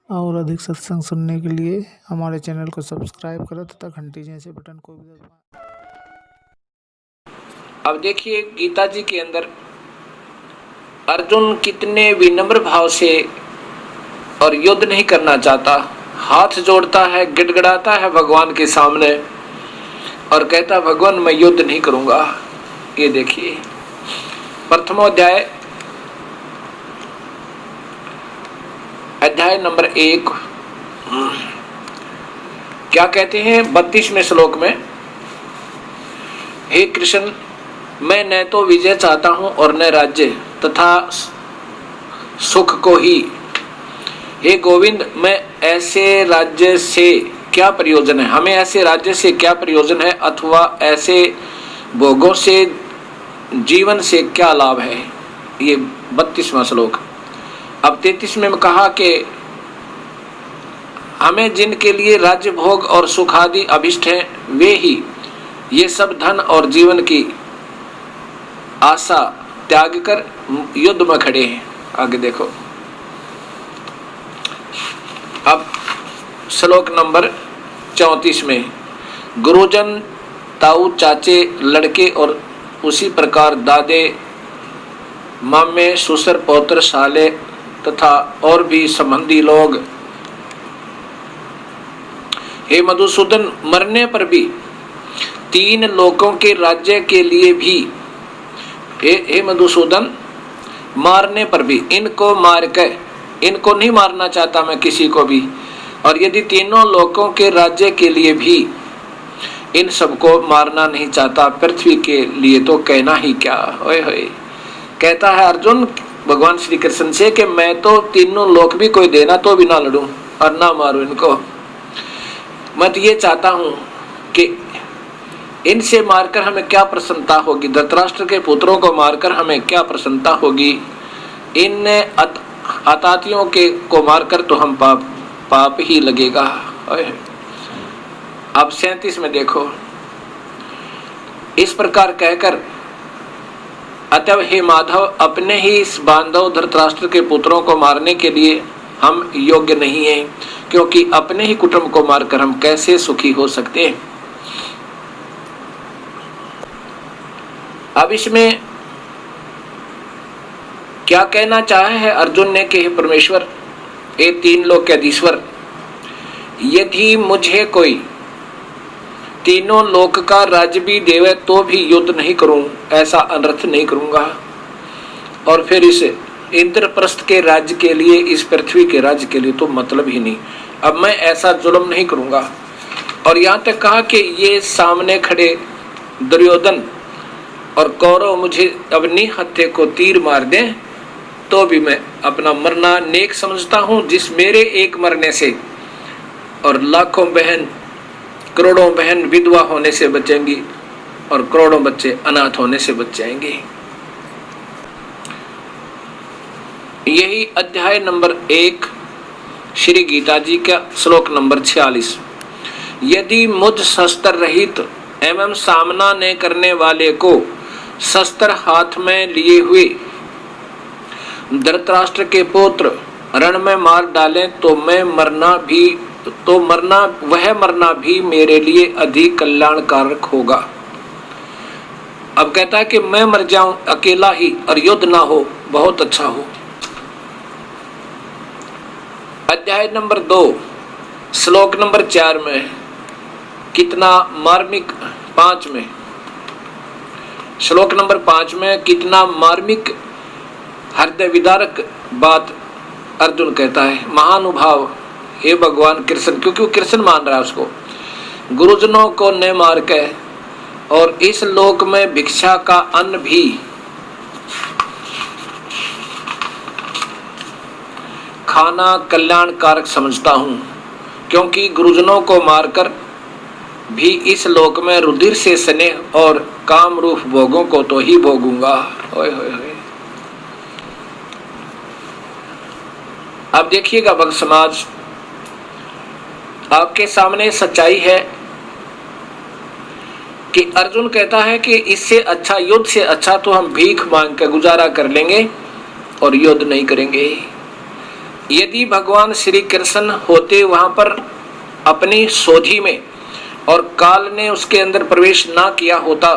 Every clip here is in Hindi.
और अधिक सत्संग सुनने के लिए हमारे चैनल को सब्सक्राइब करें तथा घंटी जैसे बटन को भी दबाएं। अब देखिए गीता जी के अंदर अर्जुन कितने विनम्र भाव से और युद्ध नहीं करना चाहता, हाथ जोड़ता है, गिड़गिड़ाता है भगवान के सामने और कहता भगवान मैं युद्ध नहीं करूंगा। ये देखिए प्रथमोध्याय अध्याय नंबर 1 क्या कहते हैं 32वें श्लोक में, हे कृष्ण मैं न तो विजय चाहता हूं और न राज्य तथा सुख को ही। हे गोविंद मैं ऐसे राज्य से क्या प्रयोजन है, हमें ऐसे राज्य से क्या प्रयोजन है अथवा ऐसे भोगों से जीवन से क्या लाभ है। ये 32वां श्लोक। अब 33 में कहा कि हमें जिनके लिए राज्य भोग और सुख आदि अभिष्ट हैं वे ही ये सब धन और जीवन की आशा त्याग कर युद्ध में खड़े हैं। आगे देखो अब श्लोक नंबर 34 में, गुरुजन ताऊ चाचे लड़के और उसी प्रकार दादे मामे ससुर पौत्र साले तथा और भी संबंधी लोग, हे मधुसूदन मरने पर भी 3 लोकों के राज्य के लिए भी, हे मधुसूदन मारने पर भी, इनको मार के, इनको नहीं मारना चाहता मैं किसी को भी, और यदि 3 लोकों के राज्य के लिए भी इन सबको मारना नहीं चाहता, पृथ्वी के लिए तो कहना ही क्या। ओए होए कहता है अर्जुन भगवान श्री कृष्ण से कि मैं तो 3 लोक भी कोई देना तो भी ना लड़ूं और ना मारूं इनको। मैं तो ये चाहता हूं कि इनसे मारकर हमें क्या प्रसन्नता होगी, धृतराष्ट्र के पुत्रों को मारकर हमें क्या प्रसन्नता होगी, इन आतातियों के को मारकर तो हम पाप ही लगेगा। अब 37 में देखो, इस प्रकार कहकर अतएव हे माधव अपने ही इस बांधव धृतराष्ट्र के पुत्रों को मारने के लिए हम योग्य नहीं हैं, क्योंकि अपने ही कुटुंब को मारकर हम कैसे सुखी हो सकते हैं। अब इसमें क्या कहना चाहे है अर्जुन ने कि हे परमेश्वर, ये 3 लोक के अधीश्वर, यदि मुझे कोई 3 लोक का राज्य भी देवे तो भी युद्ध नहीं करूं, ऐसा अनर्थ नहीं करूंगा, और फिर इस इंद्रप्रस्थ के राज्य के लिए, इस पृथ्वी के राज्य के लिए तो मतलब ही नहीं, अब मैं ऐसा जुल्म नहीं करूंगा। और यहां तक कहा कि ये सामने खड़े दुर्योधन और कौरव मुझे अपनी हत्या को तीर मार दें तो भी मैं अपना मरना नेक समझता हूं, जिस मेरे एक मरने से और लाखों बहन करोड़ों बहन विधवा होने से बचेंगी और करोड़ों बच्चे अनाथ होने से बच जाएंगे। यही अध्याय नंबर 1 श्री गीता जी का श्लोक नंबर 46। यदि मुझ शस्त्र रहित एवं सामना न करने वाले को शस्त्र हाथ में लिए हुए धृतराष्ट्र के पुत्र रण में मार डालें तो वह मरना भी मेरे लिए अधिक कल्याणकारक होगा। अब कहता है कि मैं मर जाऊं अकेला ही और युद्ध ना हो, बहुत अच्छा हो। अध्याय नंबर 2 श्लोक नंबर 4 में कितना मार्मिक, 5 में श्लोक नंबर 5 में कितना मार्मिक हृदय विदारक बात अर्जुन कहता है। महानुभाव हे भगवान कृष्ण, क्योंकि वो कृष्ण मान रहा है उसको, गुरुजनों को न मार के और इस लोक में भिक्षा का अन्न भी खाना कल्याणकारक समझता हूं, क्योंकि गुरुजनों को मारकर भी इस लोक में रुधिर से स्नेह और काम रूप भोगों को तो ही भोगूंगा। ओए होए होए। अब देखिएगा भक्त समाज, आपके सामने सच्चाई है कि अर्जुन कहता है कि इससे अच्छा, युद्ध से अच्छा तो हम भीख मांग कर गुजारा कर लेंगे और युद्ध नहीं करेंगे। यदि भगवान श्री कृष्ण होते वहां पर अपनी सोधी में और काल ने उसके अंदर प्रवेश ना किया होता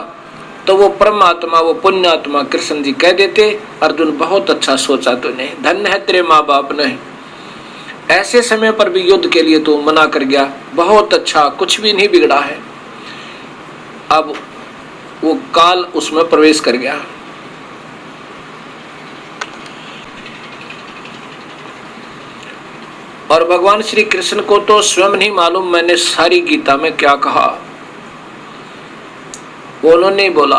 तो वो परमात्मा, वो पुण्यात्मा कृष्ण जी कह देते, अर्जुन बहुत अच्छा सोचा तूने, धन्य है तेरे माँ बाप ने, ऐसे समय पर भी युद्ध के लिए तू मना कर गया, बहुत अच्छा, कुछ भी नहीं बिगड़ा है। अब वो काल उसमें प्रवेश कर गया। और भगवान श्री कृष्ण को तो स्वयं नहीं मालूम मैंने सारी गीता में क्या कहा, वो उन्होंने बोला।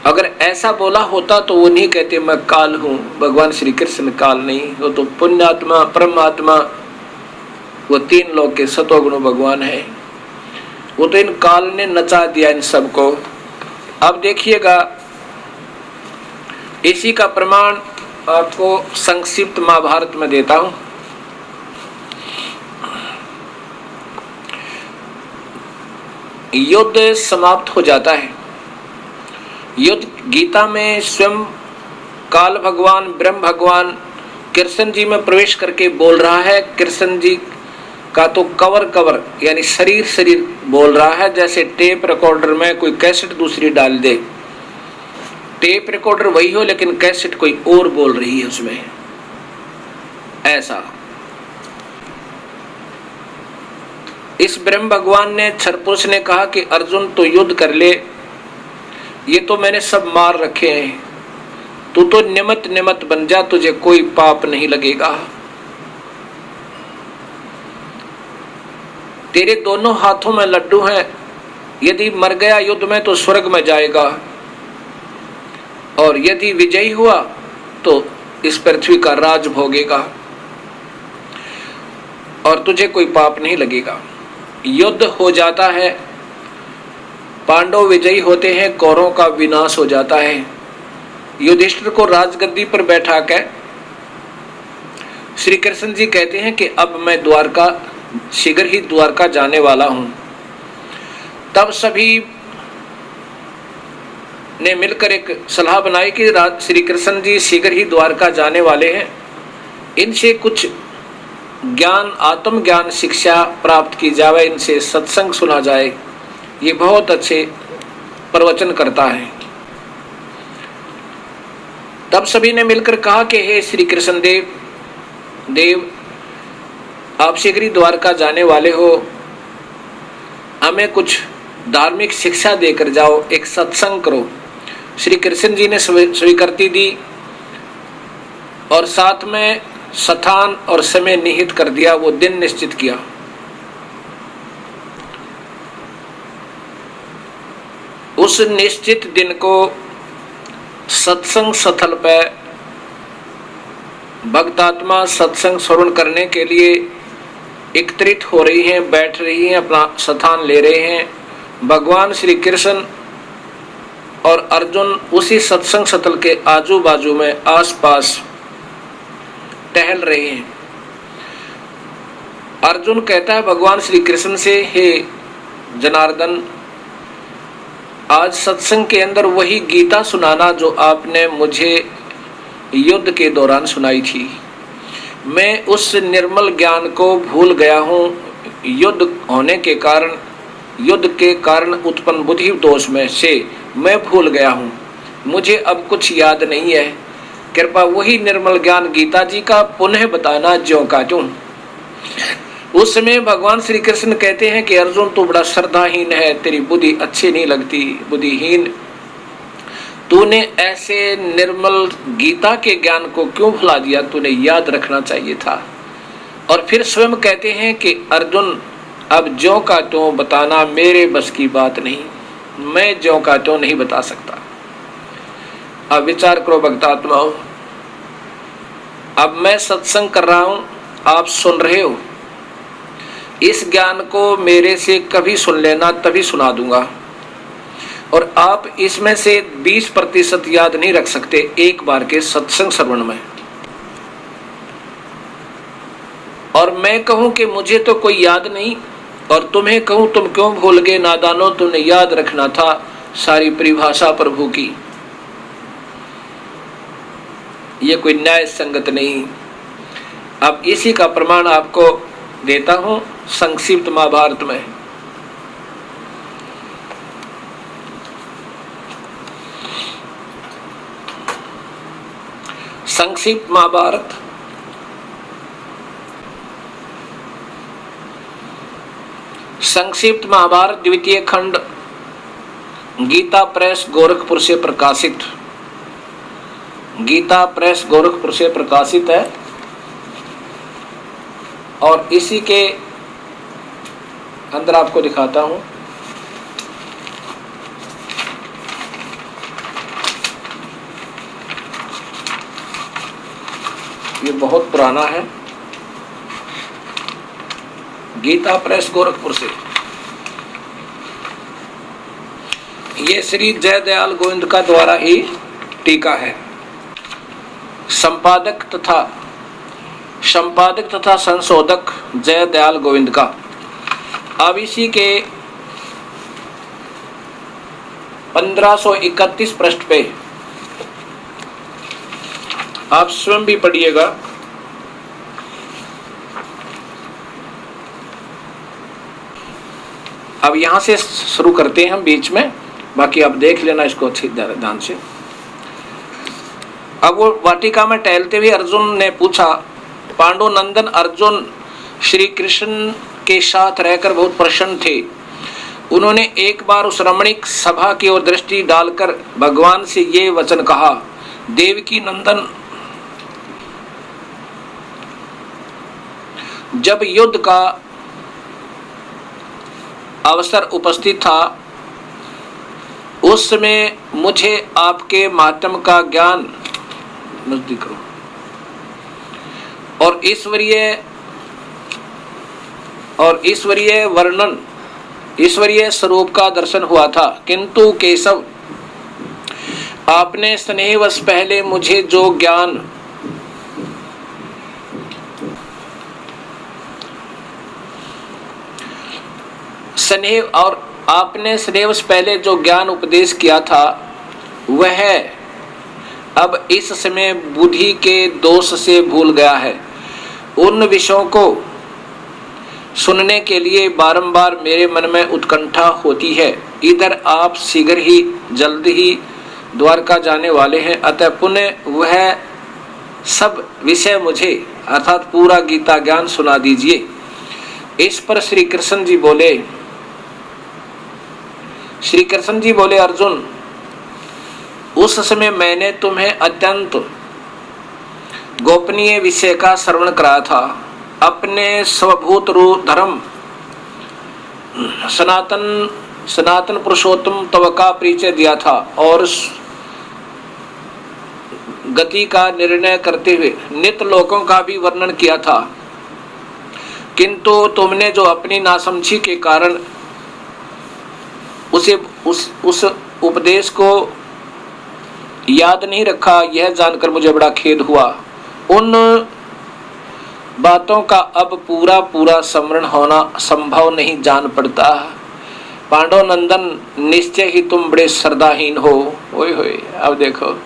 अगर ऐसा बोला होता तो वो नहीं कहते मैं काल हूं, भगवान श्री कृष्ण काल नहीं, वो तो पुण्यात्मा परमात्मा, वो तीन लोक के सतोगुण भगवान है। वो तो इन काल ने नचा दिया इन सबको। अब देखिएगा, इसी का प्रमाण आपको संक्षिप्त महाभारत में देता हूं। युद्ध समाप्त हो जाता है। युद्ध गीता में स्वयं काल भगवान ब्रह्म भगवान कृष्ण जी में प्रवेश करके बोल रहा है। कृष्ण जी का तो कवर यानी शरीर बोल रहा है, जैसे टेप रिकॉर्डर में कोई कैसेट दूसरी डाल दे, टेप रिकॉर्डर वही हो लेकिन कैसेट कोई और बोल रही है उसमें, ऐसा। इस ब्रह्म भगवान ने क्षरपुरुष ने कहा कि अर्जुन तो युद्ध कर ले, ये तो मैंने सब मार रखे हैं, तू तो निमत बन जा, तुझे कोई पाप नहीं लगेगा। तेरे दोनों हाथों में लड्डू हैं, यदि मर गया युद्ध में तो स्वर्ग में जाएगा, और यदि विजयी हुआ तो इस पृथ्वी का राज भोगेगा और तुझे कोई पाप नहीं लगेगा। युद्ध हो जाता है, पांडव विजयी होते हैं, कौरवों का विनाश हो जाता है। युधिष्ठिर को राजगद्दी पर बैठा कर श्री कृष्ण जी कहते हैं कि अब मैं द्वारका, शीघ्र ही द्वारका जाने वाला हूं। तब सभी ने मिलकर एक सलाह बनाई कि श्री कृष्ण जी शीघ्र ही द्वारका जाने वाले हैं, इनसे कुछ ज्ञान, आत्म ज्ञान शिक्षा प्राप्त की जाए, इनसे सत्संग सुना जाए, ये बहुत अच्छे प्रवचन करता है। तब सभी ने मिलकर कहा कि हे श्री कृष्ण देव, आप शीघ्र ही द्वारका जाने वाले हो, हमें कुछ धार्मिक शिक्षा देकर जाओ, एक सत्संग करो। श्री कृष्ण जी ने स्वीकृति दी और साथ में स्थान और समय निहित कर दिया, वो दिन निश्चित किया। उस निश्चित दिन को सत्संग स्थल पर भक्तात्मा सत्संग श्रवण करने के लिए एकत्रित हो रही हैं, बैठ रही हैं, अपना स्थान ले रहे हैं। भगवान श्री कृष्ण और अर्जुन उसी सत्संग स्थल के आजू बाजू में आसपास टहल रहे हैं। अर्जुन कहता है भगवान श्री कृष्ण से, हे जनार्दन, आज सत्संग के अंदर वही गीता सुनाना जो आपने मुझे युद्ध के दौरान सुनाई थी। मैं उस निर्मल ज्ञान को भूल गया हूँ, युद्ध के कारण उत्पन्न बुद्धि दोष में से मैं भूल गया हूँ, मुझे अब कुछ याद नहीं है। कृपया वही निर्मल ज्ञान गीता जी का पुनः बताना, ज्यों का त्यों। उस समय भगवान श्री कृष्ण कहते हैं कि अर्जुन तू बड़ा श्रद्धाहीन है, तेरी बुद्धि अच्छी नहीं लगती, बुद्धिहीन, तूने ऐसे निर्मल गीता के ज्ञान को क्यों भुला दिया, तूने याद रखना चाहिए था। और फिर स्वयं कहते हैं कि अर्जुन अब ज्यों का त्यों बताना मेरे बस की बात नहीं, मैं ज्यों का त्यों नहीं बता सकता। अब विचार करो भक्तात्माओं, अब मैं सत्संग कर रहा हूं, आप सुन रहे हो, इस ज्ञान को मेरे से कभी सुन लेना, तभी सुना दूंगा। और आप इसमें से 20% याद नहीं रख सकते एक बार के सत्संग श्रवण में। और मैं कहूं कि मुझे तो कोई याद नहीं, और तुम्हें कहूं तुम क्यों भूल गए नादानो, तुमने याद रखना था सारी परिभाषा प्रभु की। ये कोई न्याय संगत नहीं। अब इसी का प्रमाण आपको देता हूं संक्षिप्त महाभारत में। संक्षिप्त महाभारत संक्षिप्त महाभारत द्वितीय खंड गीता प्रेस गोरखपुर से प्रकाशित। गीता प्रेस गोरखपुर से प्रकाशित है और इसी के अंदर आपको दिखाता हूं। ये बहुत पुराना है, गीता प्रेस गोरखपुर से। ये श्री जयदयाल गोविंद का द्वारा ही टीका है। संपादक तथा संशोधक जयदयाल गोविंद का। अब इसी के 1531 पृष्ठ पे आप स्वयं भी पढ़िएगा। अब यहां से शुरू करते हैं हम बीच में, बाकी आप देख लेना इसको अच्छी ध्यान से। अब वो वाटिका में टहलते हुए अर्जुन ने पूछा, पांडुनंदन अर्जुन श्री कृष्ण के साथ रहकर बहुत प्रसन्न थे। उन्होंने एक बार उस रमणीक सभा की ओर दृष्टि डालकर भगवान से ये वचन कहा, देवकी नंदन, जब युद्ध का अवसर उपस्थित था उस समय मुझे आपके मातम का ज्ञान नजदीक करो और ईश्वरीय वर्णन, ईश्वरीय स्वरूप का दर्शन हुआ था। किंतु केशव, आपने स्नेहवश पहले मुझे जो ज्ञान स्नेहवश पहले जो ज्ञान उपदेश किया था वह अब इस समय बुद्धि के दोष से भूल गया है। उन विषयों को सुनने के लिए बारंबार मेरे मन में उत्कंठा होती है। इधर आप शीघ्र ही जल्द ही द्वारका जाने वाले हैं, अतः पुनः वह सब विषय मुझे अर्थात पूरा गीता ज्ञान सुना दीजिए। इस पर श्री कृष्ण जी बोले, अर्जुन, उस समय मैंने तुम्हें अत्यंत गोपनीय विषय का श्रवण कराया था। अपने स्वभूत रूप धर्म सनातन पुरुषोत्तम तव का परिचय दिया था और गति का निर्णय करते हुए नित्य लोकों का भी वर्णन किया था। किंतु तुमने जो अपनी नासमझी के कारण उस उपदेश को याद नहीं रखा, यह जानकर मुझे बड़ा खेद हुआ। उन बातों का अब पूरा स्मरण होना संभव नहीं जान पड़ता। पांडुनंदन, निश्चय ही तुम बड़े श्रद्धाहीन हो। ओए होए, अब देखो,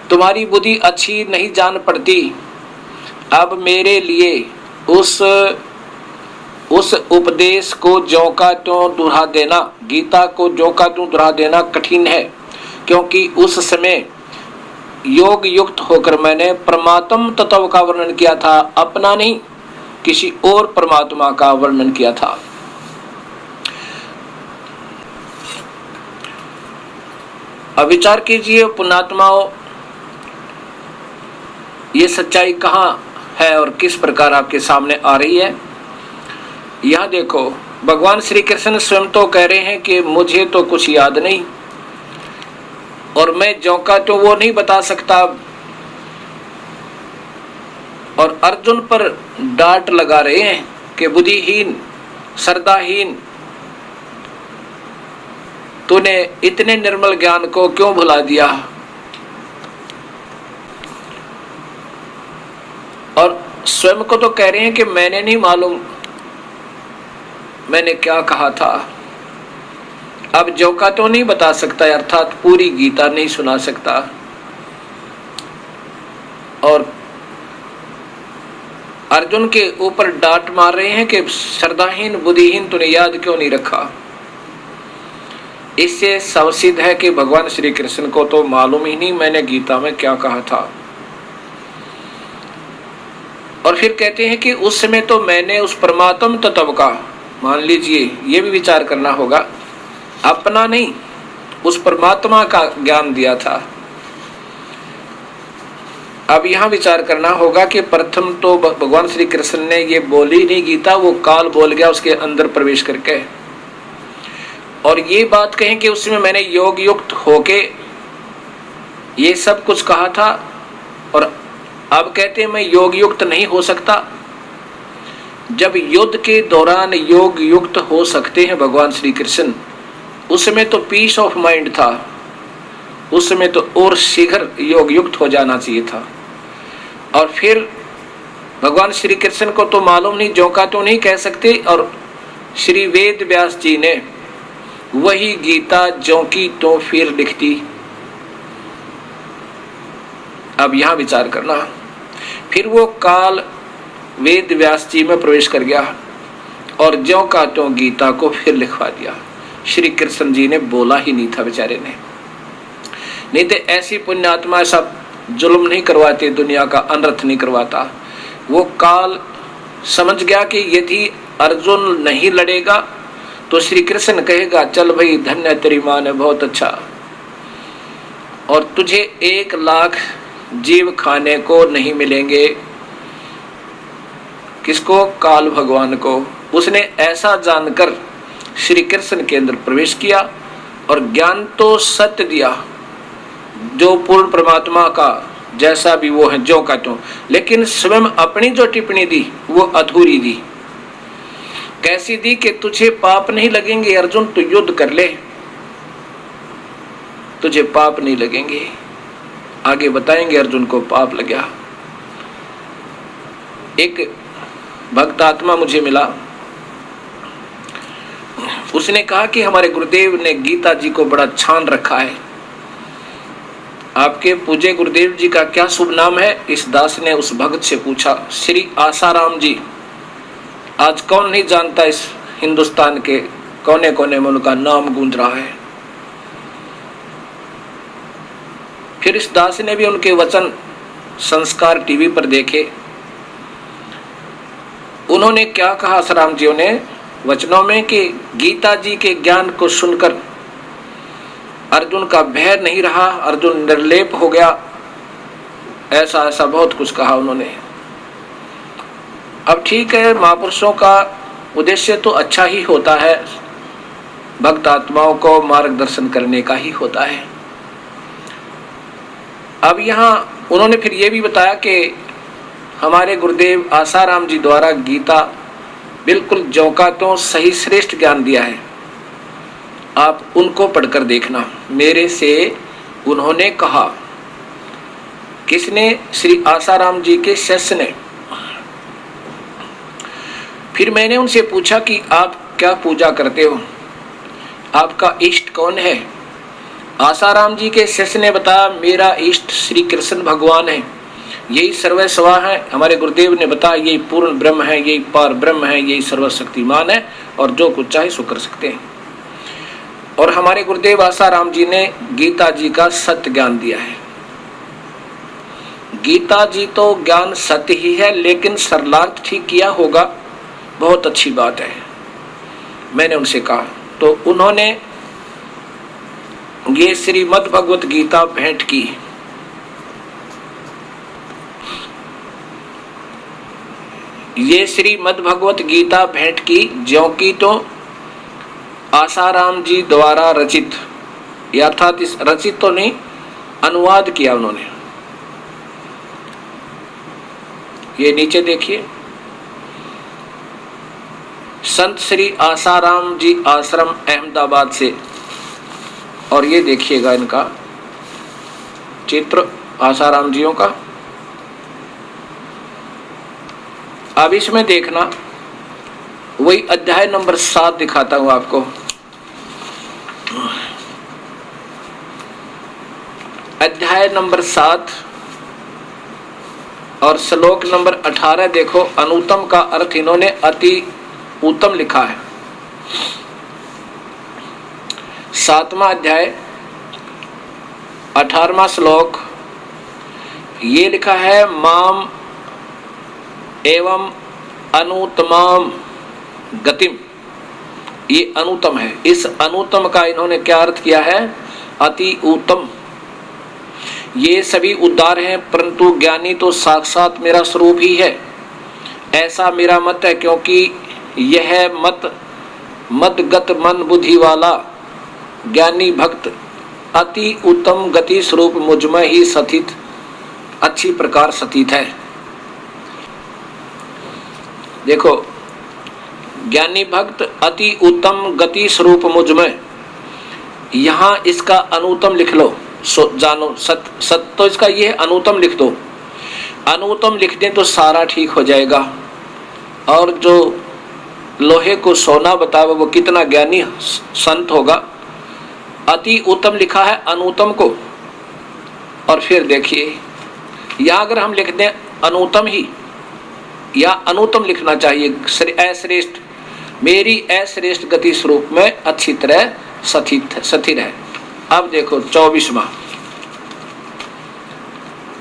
तुम्हारी बुद्धि अच्छी नहीं जान पड़ती। अब मेरे लिए उस उपदेश को ज्यों का त्यों दोहरा देना, गीता को ज्यों का त्यों दोहरा देना कठिन है, क्योंकि उस समय योग युक्त होकर मैंने परमात्म तत्व का वर्णन किया था, अपना नहीं, किसी और परमात्मा का वर्णन किया था। अब विचार कीजिए पुण्यात्माओं, ये सच्चाई कहाँ है और किस प्रकार आपके सामने आ रही है। यह देखो, भगवान श्री कृष्ण स्वयं तो कह रहे हैं कि मुझे तो कुछ याद नहीं और मैं ज्यों का त्यों वो नहीं बता सकता, और अर्जुन पर डांट लगा रहे हैं कि बुद्धिहीन, श्रद्धाहीन, तूने इतने निर्मल ज्ञान को क्यों भुला दिया। और स्वयं को तो कह रहे हैं कि मैंने नहीं मालूम मैंने क्या कहा था। अब जो का तो नहीं बता सकता, अर्थात पूरी गीता नहीं सुना सकता। और अर्जुन के ऊपर डांट मार रहे हैं कि श्रद्धाहीन बुद्धिहीन तूने याद क्यों नहीं रखा। इससे सावसिद्ध है कि भगवान श्री कृष्ण को तो मालूम ही नहीं मैंने गीता में क्या कहा था। और फिर कहते हैं कि उस समय तो मैंने उस परमात्म तत्व का, मान लीजिए ये भी विचार करना होगा, अपना नहीं उस परमात्मा का ज्ञान दिया था। अब यहां विचार करना होगा कि प्रथम तो भगवान श्री कृष्ण ने ये बोली नहीं गीता, वो काल बोल गया उसके अंदर प्रवेश करके। और ये बात कहें कि उसमें मैंने योग युक्त होके ये सब कुछ कहा था, और अब कहते हैं मैं योग युक्त नहीं हो सकता। जब युद्ध के दौरान योग युक्त हो सकते हैं भगवान श्री कृष्ण, उसमें तो पीस ऑफ माइंड था, उसमें तो और शीघ्र योग युक्त हो जाना चाहिए था। और फिर भगवान श्री कृष्ण को तो मालूम नहीं, जो का तो नहीं कह सकते। और श्री वेद व्यास जी ने वही गीता जो की तो फिर लिख दी। अब यहां विचार करना, फिर वो काल वेद व्यास जी में प्रवेश कर गया और ज्यों का त्यों गीता को फिर लिखवा दिया। श्री कृष्ण जी ने बोला ही नहीं था बेचारे ने, नहीं तो ऐसी पुण्यात्मा ऐसा जुल्म नहीं करवाते, दुनिया का अनर्थ नहीं करवाता। वो काल समझ गया कि यदि अर्जुन नहीं लड़ेगा तो श्री कृष्ण कहेगा चल भाई धन्य तेरी मां ने, बहुत अच्छा, और तुझे 1 लाख जीव खाने को नहीं मिलेंगे। किसको? काल भगवान को। उसने ऐसा जानकर श्री कृष्ण के अंदर प्रवेश किया और ज्ञान तो सत्य दिया, जो पूर्ण परमात्मा का जैसा भी वो है जो का तो, लेकिन स्वयं अपनी जो टिप्पणी दी वो अधूरी दी। कैसी दी कि तुझे पाप नहीं लगेंगे अर्जुन, तू युद्ध कर ले, तुझे पाप नहीं लगेंगे। आगे बताएंगे अर्जुन को पाप लगा। एक भक्त आत्मा मुझे मिला, उसने कहा कि हमारे गुरुदेव ने गीता जी को बड़ा छान रखा है। आपके पूज्य गुरुदेव जी का क्या शुभ नाम है? इस दास ने उस भक्त से पूछा। श्री आसाराम जी। आज कौन नहीं जानता, इस हिंदुस्तान के कोने कोने में उनका नाम गूंज रहा है। फिर इस दास ने भी उनके वचन संस्कार टीवी पर देखे। उन्होंने क्या कहा आसाराम जी ने वचनों में कि गीता जी के ज्ञान को सुनकर अर्जुन का भय नहीं रहा, अर्जुन निर्लेप हो गया, ऐसा ऐसा बहुत कुछ कहा उन्होंने। अब ठीक है, महापुरुषों का उद्देश्य तो अच्छा ही होता है, भक्त आत्माओं को मार्गदर्शन करने का ही होता है। अब यहाँ उन्होंने फिर ये भी बताया कि हमारे गुरुदेव आसाराम जी द्वारा गीता बिल्कुल ज्यों का त्यों सही श्रेष्ठ ज्ञान दिया है, आप उनको पढ़कर देखना। मेरे से उन्होंने कहा। किसने? श्री आसाराम जी के शिष्य ने। फिर मैंने उनसे पूछा कि आप क्या पूजा करते हो, आपका इष्ट कौन है? आसाराम जी के शिष्य ने बताया मेरा इष्ट श्री कृष्ण भगवान है, यही सर्वस्वा है। हमारे गुरुदेव ने बताया यही पूर्ण ब्रह्म है, यही पार ब्रह्म है, यही सर्वशक्तिमान है और जो कुछ चाहे सो कर सकते हैं। और हमारे गुरुदेव आसाराम जी ने गीता जी का सत्य ज्ञान दिया है। गीता जी तो ज्ञान सत्य ही है, लेकिन सरलार्थ ठीक किया होगा, बहुत अच्छी बात है। मैंने उनसे कहा तो उन्होंने ये श्रीमद् भगवत गीता भेंट की। ये श्रीमद् भगवत गीता भेंट की, ज्यों की तो आसाराम जी द्वारा रचित, अर्थात इस रचित तो नहीं, अनुवाद किया उन्होंने। ये नीचे देखिए, संत श्री आसाराम जी आश्रम अहमदाबाद से, और ये देखिएगा इनका चित्र आसाराम जियों का। अब इसमें देखना, वही अध्याय नंबर 7 दिखाता हूं आपको। अध्याय नंबर 7 और श्लोक नंबर 18 देखो, अनुत्तम का अर्थ इन्होंने अति उत्तम लिखा है। 7वां अध्याय 18वां श्लोक ये लिखा है, माम एवं अनुत्तमाम गतिम। ये अनुत्तम है। इस अनुत्तम का इन्होंने क्या अर्थ किया है? अति उत्तम। ये सभी उद्धार हैं, परंतु ज्ञानी तो साक्षात मेरा स्वरूप ही है, ऐसा मेरा मत है। क्योंकि यह मदगत मन बुद्धि वाला ज्ञानी भक्त अति उत्तम गति स्वरूप मुझमें ही स्थित अच्छी प्रकार स्थित है। देखो, ज्ञानी भक्त अति उत्तम गति स्वरूप मुझमें, यहां इसका अनुत्तम लिख लो। जानो सत तो इसका ये अनुत्तम लिख दो। अनुत्तम लिख दें तो सारा ठीक हो जाएगा। और जो लोहे को सोना बतावे वो कितना ज्ञानी संत होगा। अति उत्तम लिखा है अनुत्तम को। और फिर देखिए, या अगर हम लिख दें अनुत्तम ही, या अनुत्तम लिखना चाहिए, अश्रेष्ठ, मेरी अश्रेष्ठ गति स्वरूप में अच्छी तरह स्थिर है। अब देखो 24वां।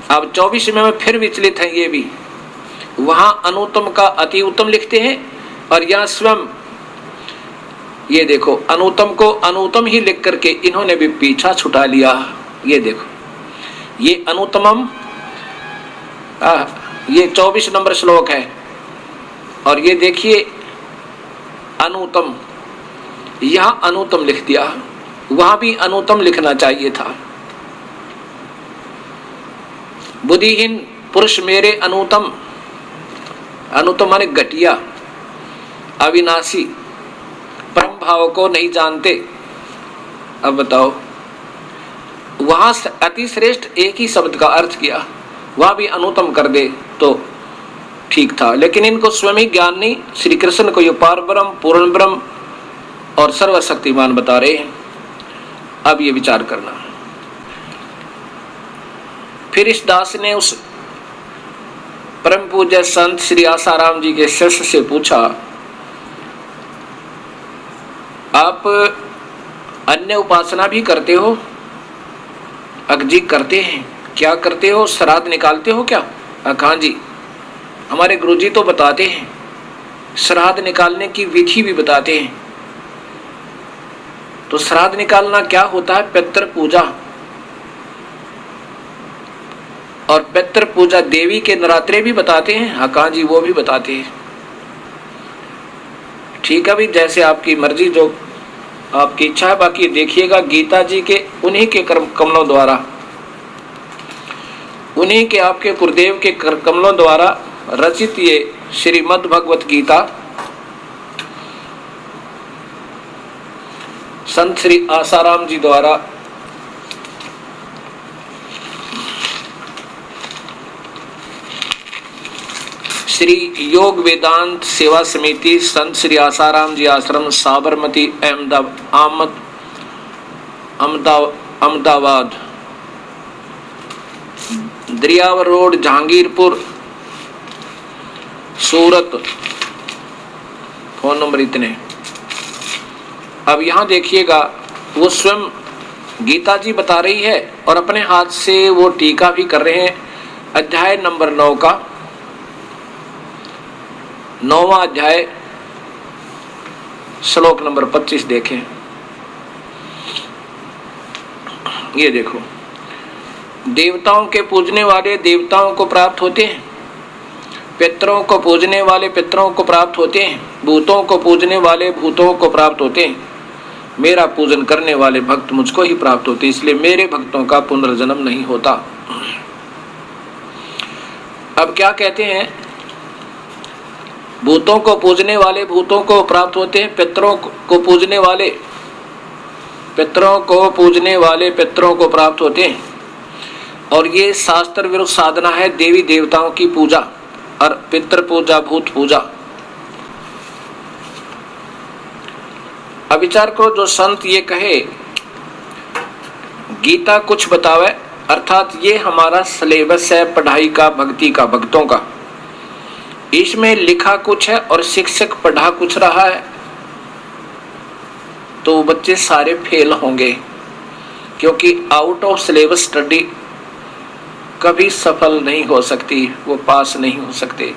अब 24वें में फिर विचलित है ये भी। वहां अनुत्तम का अति उत्तम लिखते हैं और यहां स्वयं ये देखो अनुत्तम को अनुत्तम ही लिख करके इन्होंने भी पीछा छुटा लिया। ये देखो, ये अनुत्तमम, ये 24 नंबर श्लोक है। और ये देखिए अनुत्तम, यहां अनुत्तम लिख दिया, वहां भी अनुत्तम लिखना चाहिए था। बुद्धिहीन पुरुष मेरे अनुत्तम, अनुत्तम माने घटिया, अविनाशी, परम भाव को नहीं जानते। अब बताओ, वहां अति श्रेष्ठ एक ही शब्द का अर्थ किया, वहां भी अनुत्तम कर दे तो ठीक था। लेकिन इनको स्वयं ही ज्ञान नहीं, श्री कृष्ण को ये पार ब्रह्म, पूर्ण ब्रह्म और सर्वशक्तिमान बता रहे हैं। अब ये विचार करना। फिर इस दास ने उस परम पूज्य संत श्री आसाराम जी के शिष्य से पूछा, आप अन्य उपासना भी करते हो? अजी करते हैं। क्या करते हो? श्राद्ध निकालते हो क्या? हाँ जी, हमारे गुरुजी तो बताते हैं, श्राद्ध निकालने की विधि भी बताते हैं। तो श्राद्ध निकालना क्या होता है? पितृ पूजा। और पितृ पूजा देवी के नरात्रे भी बताते हैं। हाँ जी, वो भी बताते हैं। ठीक है भाई, जैसे आपकी मर्जी, जो आपकी इच्छा है। बाकी देखिएगा गीता जी के उन्हीं के कमलों द्वारा, उन्हीं के आपके गुरुदेव के कमलों द्वारा रचित ये श्रीमद् भगवत गीता संत श्री आसाराम जी द्वारा श्री योग वेदांत सेवा समिति संत श्री आसाराम जी आश्रम साबरमती अहमदाबाद दरियावर रोड जहांगीरपुर सूरत, फोन नंबर इतने। अब यहां देखिएगा, वो स्वयं गीता जी बता रही है और अपने हाथ से वो टीका भी कर रहे हैं। अध्याय नंबर 9 का 9वां अध्याय श्लोक नंबर 25 देखें। ये देखो, देवताओं के पूजने वाले देवताओं को प्राप्त होते हैं, पितरों को पूजने वाले पितरों को प्राप्त होते हैं, भूतों को पूजने वाले भूतों को प्राप्त होते हैं, मेरा पूजन करने वाले भक्त मुझको ही प्राप्त होते, इसलिए मेरे भक्तों का पुनर्जन्म नहीं होता। अब क्या कहते हैं? भूतों को पूजने वाले भूतों को प्राप्त होते हैं, पितरों को पूजने वाले पितरों को पूजने वाले पितरों को प्राप्त होते हैं। और ये शास्त्र विरुद्ध साधना है, देवी देवताओं की पूजा और पितृ पूजा, भूत पूजा। अब विचार करो, जो संत ये कहे गीता कुछ बतावे अर्थात ये हमारा सिलेबस है पढ़ाई का, भक्ति का, भक्तों का। इसमें लिखा कुछ है और शिक्षक पढ़ा कुछ रहा है, तो बच्चे सारे फेल होंगे, क्योंकि आउट ऑफ सिलेबस स्टडी कभी सफल नहीं हो सकती, वो पास नहीं हो सकते।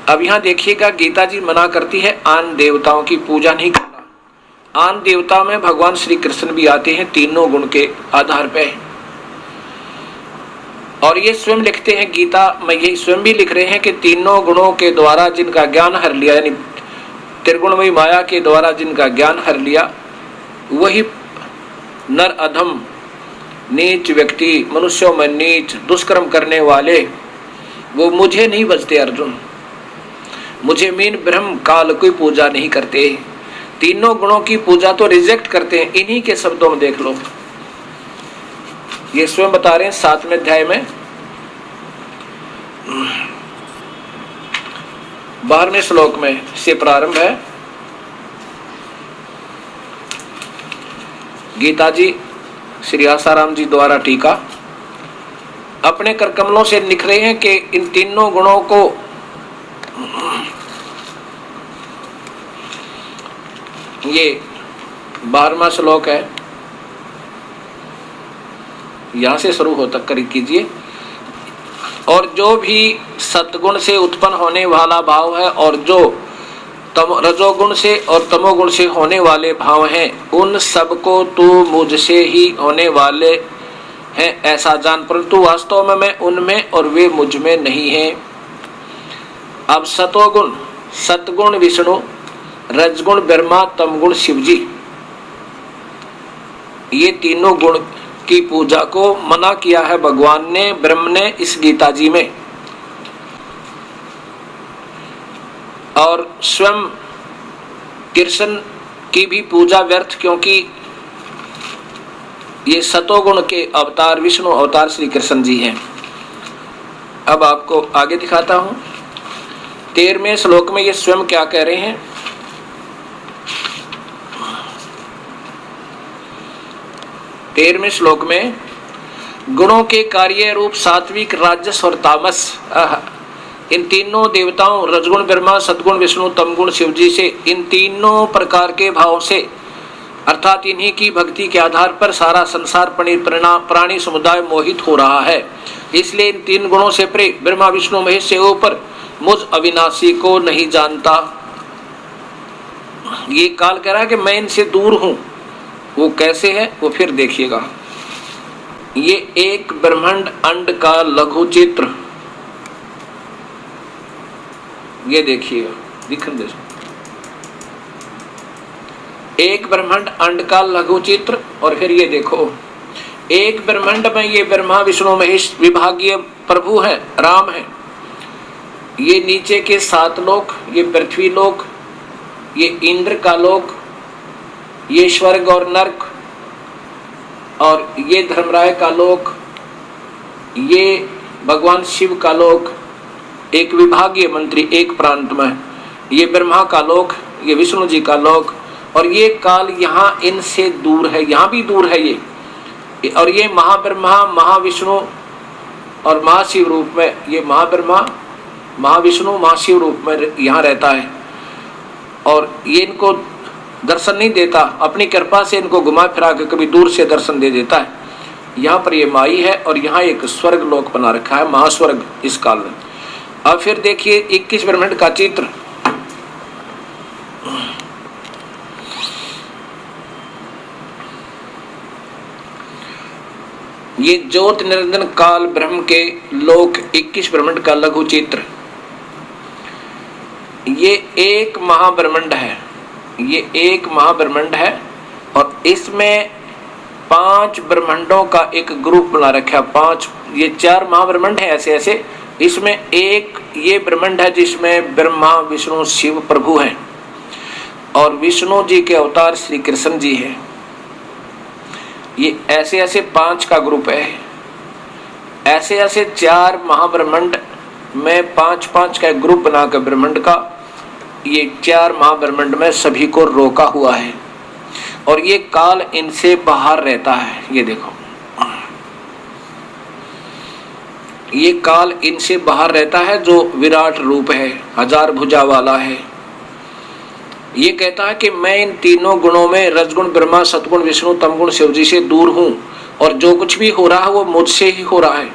अब यहां देखिएगा, गीता जी मना करती है आन देवताओं की पूजा नहीं करना। आन देवता में भगवान श्री कृष्ण भी आते हैं तीनों गुण के आधार पे, और ये स्वयं लिखते हैं गीता में, ये स्वयं भी लिख रहे हैं कि तीनों गुणों के द्वारा जिनका ज्ञान हर लिया, यानी त्रिगुणमयी माया के द्वारा जिनका ज्ञान हर लिया, वही नर अधम नीच व्यक्ति, मनुष्यों में नीच दुष्कर्म करने वाले, वो मुझे नहीं बचते अर्जुन, मुझे मीन ब्रह्म काल कोई पूजा नहीं करते, तीनों गुणों की पूजा तो रिजेक्ट करते हैं। इन्हीं के शब्दों में देख लो, ये स्वयं बता रहे हैं 7वें अध्याय में 12वें श्लोक में से प्रारंभ है। गीता जी श्री आसाराम जी द्वारा टीका अपने कर कमलों से लिख रहे हैं कि इन तीनों गुणों को ये 12वां श्लोक है, यहां से शुरू होता कर कीजिए। और जो भी सतगुण से उत्पन्न होने वाला भाव है और जो रजोगुण से और तमोगुण से होने वाले भाव हैं, उन सबको तू मुझसे ही होने वाले हैं ऐसा जान, परंतु वास्तव में मैं उनमें और वे मुझ में नहीं हैं। अब सतोगुण, सतगुण विष्णु, रजगुण ब्रह्मा, तमगुण शिवजी, ये तीनों गुण की पूजा को मना किया है भगवान ने, ब्रह्म ने इस गीता जी में। और स्वयं कृष्ण की भी पूजा व्यर्थ, क्योंकि ये सतोगुण के अवतार विष्णु अवतार श्री कृष्ण जी हैं। अब आपको आगे दिखाता हूं 13वें श्लोक में ये स्वयं क्या कह रहे हैं। 13वें श्लोक में गुणों के कार्य रूप सात्विक, राजस और तामस, इन तीनों देवताओं रजगुण ब्रह्मा, सदगुण विष्णु, तमगुण शिवजी से, इन तीनों प्रकार के भाव से अर्थात इन्हीं की भक्ति के आधार पर सारा संसार प्राणी समुदाय मोहित हो रहा है। इसलिए इन तीन गुणों से परे ब्रह्मा विष्णु महेश से ऊपर मुझ अविनाशी को नहीं जानता। ये काल कह रहा है कि मैं इनसे दूर हूं। वो कैसे है वो फिर देखिएगा। ये एक ब्रह्मांड अंड का लघु चित्र, ये देखिएगा, दिखन दे। एक ब्रह्मांड अंड का लघु चित्र, और फिर ये देखो एक ब्रह्मांड में ये ब्रह्मा विष्णु महेश विभागीय प्रभु है, राम है। ये नीचे के 7 लोक, ये पृथ्वी लोक, ये इंद्र का लोक, ये स्वर्ग और नरक, और ये धर्मराय का लोक, ये भगवान शिव का लोक, एक विभागीय मंत्री एक प्रांत में, ये ब्रह्मा का लोक, ये विष्णु जी का लोक, और ये काल यहाँ इनसे दूर है, यहाँ भी दूर है ये। और ये महाब्रह्मा महाविष्णु और महाशिव रूप में, ये महाब्रह्मा महाविष्णु महाशिव रूप में यहाँ रहता है। और ये इनको दर्शन नहीं देता, अपनी कृपा से इनको घुमा फिरा के कभी दूर से दर्शन दे देता है। यहाँ पर ये माई है और यहाँ एक स्वर्ग लोक बना रखा है, महास्वर्ग इस काल में। अब फिर देखिए 21 ब्रह्मांड का चित्र। ये ज्योत निरंजन काल ब्रह्म के लोक 21 ब्रह्मांड का लघु चित्र। ये एक महाब्रह्मांड है, ये एक महाब्रह्मांड है, और इसमें 5 ब्रह्मांडों का एक ग्रुप बना रखा है। 5, ये 4 महाब्रह्मांड है ऐसे ऐसे। इसमें एक ये ब्रह्मांड है जिसमें ब्रह्मा विष्णु शिव प्रभु हैं, और विष्णु जी के अवतार श्री कृष्ण जी हैं। ये ऐसे ऐसे 5 का ग्रुप है। ऐसे ऐसे 4 महाब्रह्मांड में 5-5 का ग्रुप बनाकर ब्रह्मांड का, ये 4 महाब्रह्मांड में सभी को रोका हुआ है, और ये काल इनसे बाहर रहता है। ये देखो ये काल इनसे बाहर रहता है जो विराट रूप है, हजार भुजा वाला है। ये कहता है कि मैं इन तीनों गुणों में रजगुण ब्रह्मा, सतगुण विष्णु, तमगुण शिव जी से दूर हूं और जो कुछ भी हो रहा है वो मुझसे ही हो रहा है।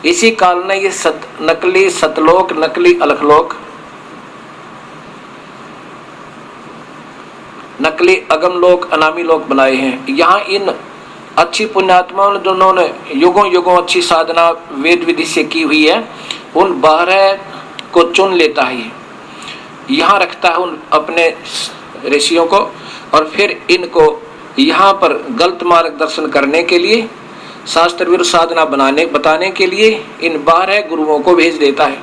इसी काल ने ये नकली सतलोक, नकली अलखलोक, नकली अगमलोक, अनामी लोक बनाए हैं। यहाँ इन अच्छी पुण्यात्माओं ने जिन्होंने युगों युगों अच्छी साधना वेद विधि से की हुई है, उन 12 को चुन लेता है, यहाँ रखता है उन अपने ऋषियों को, और फिर इनको यहाँ पर गलत मार्गदर्शन करने के लिए, शास्त्र विरुद्ध साधना बताने के लिए इन 12 गुरुओं को भेज देता है।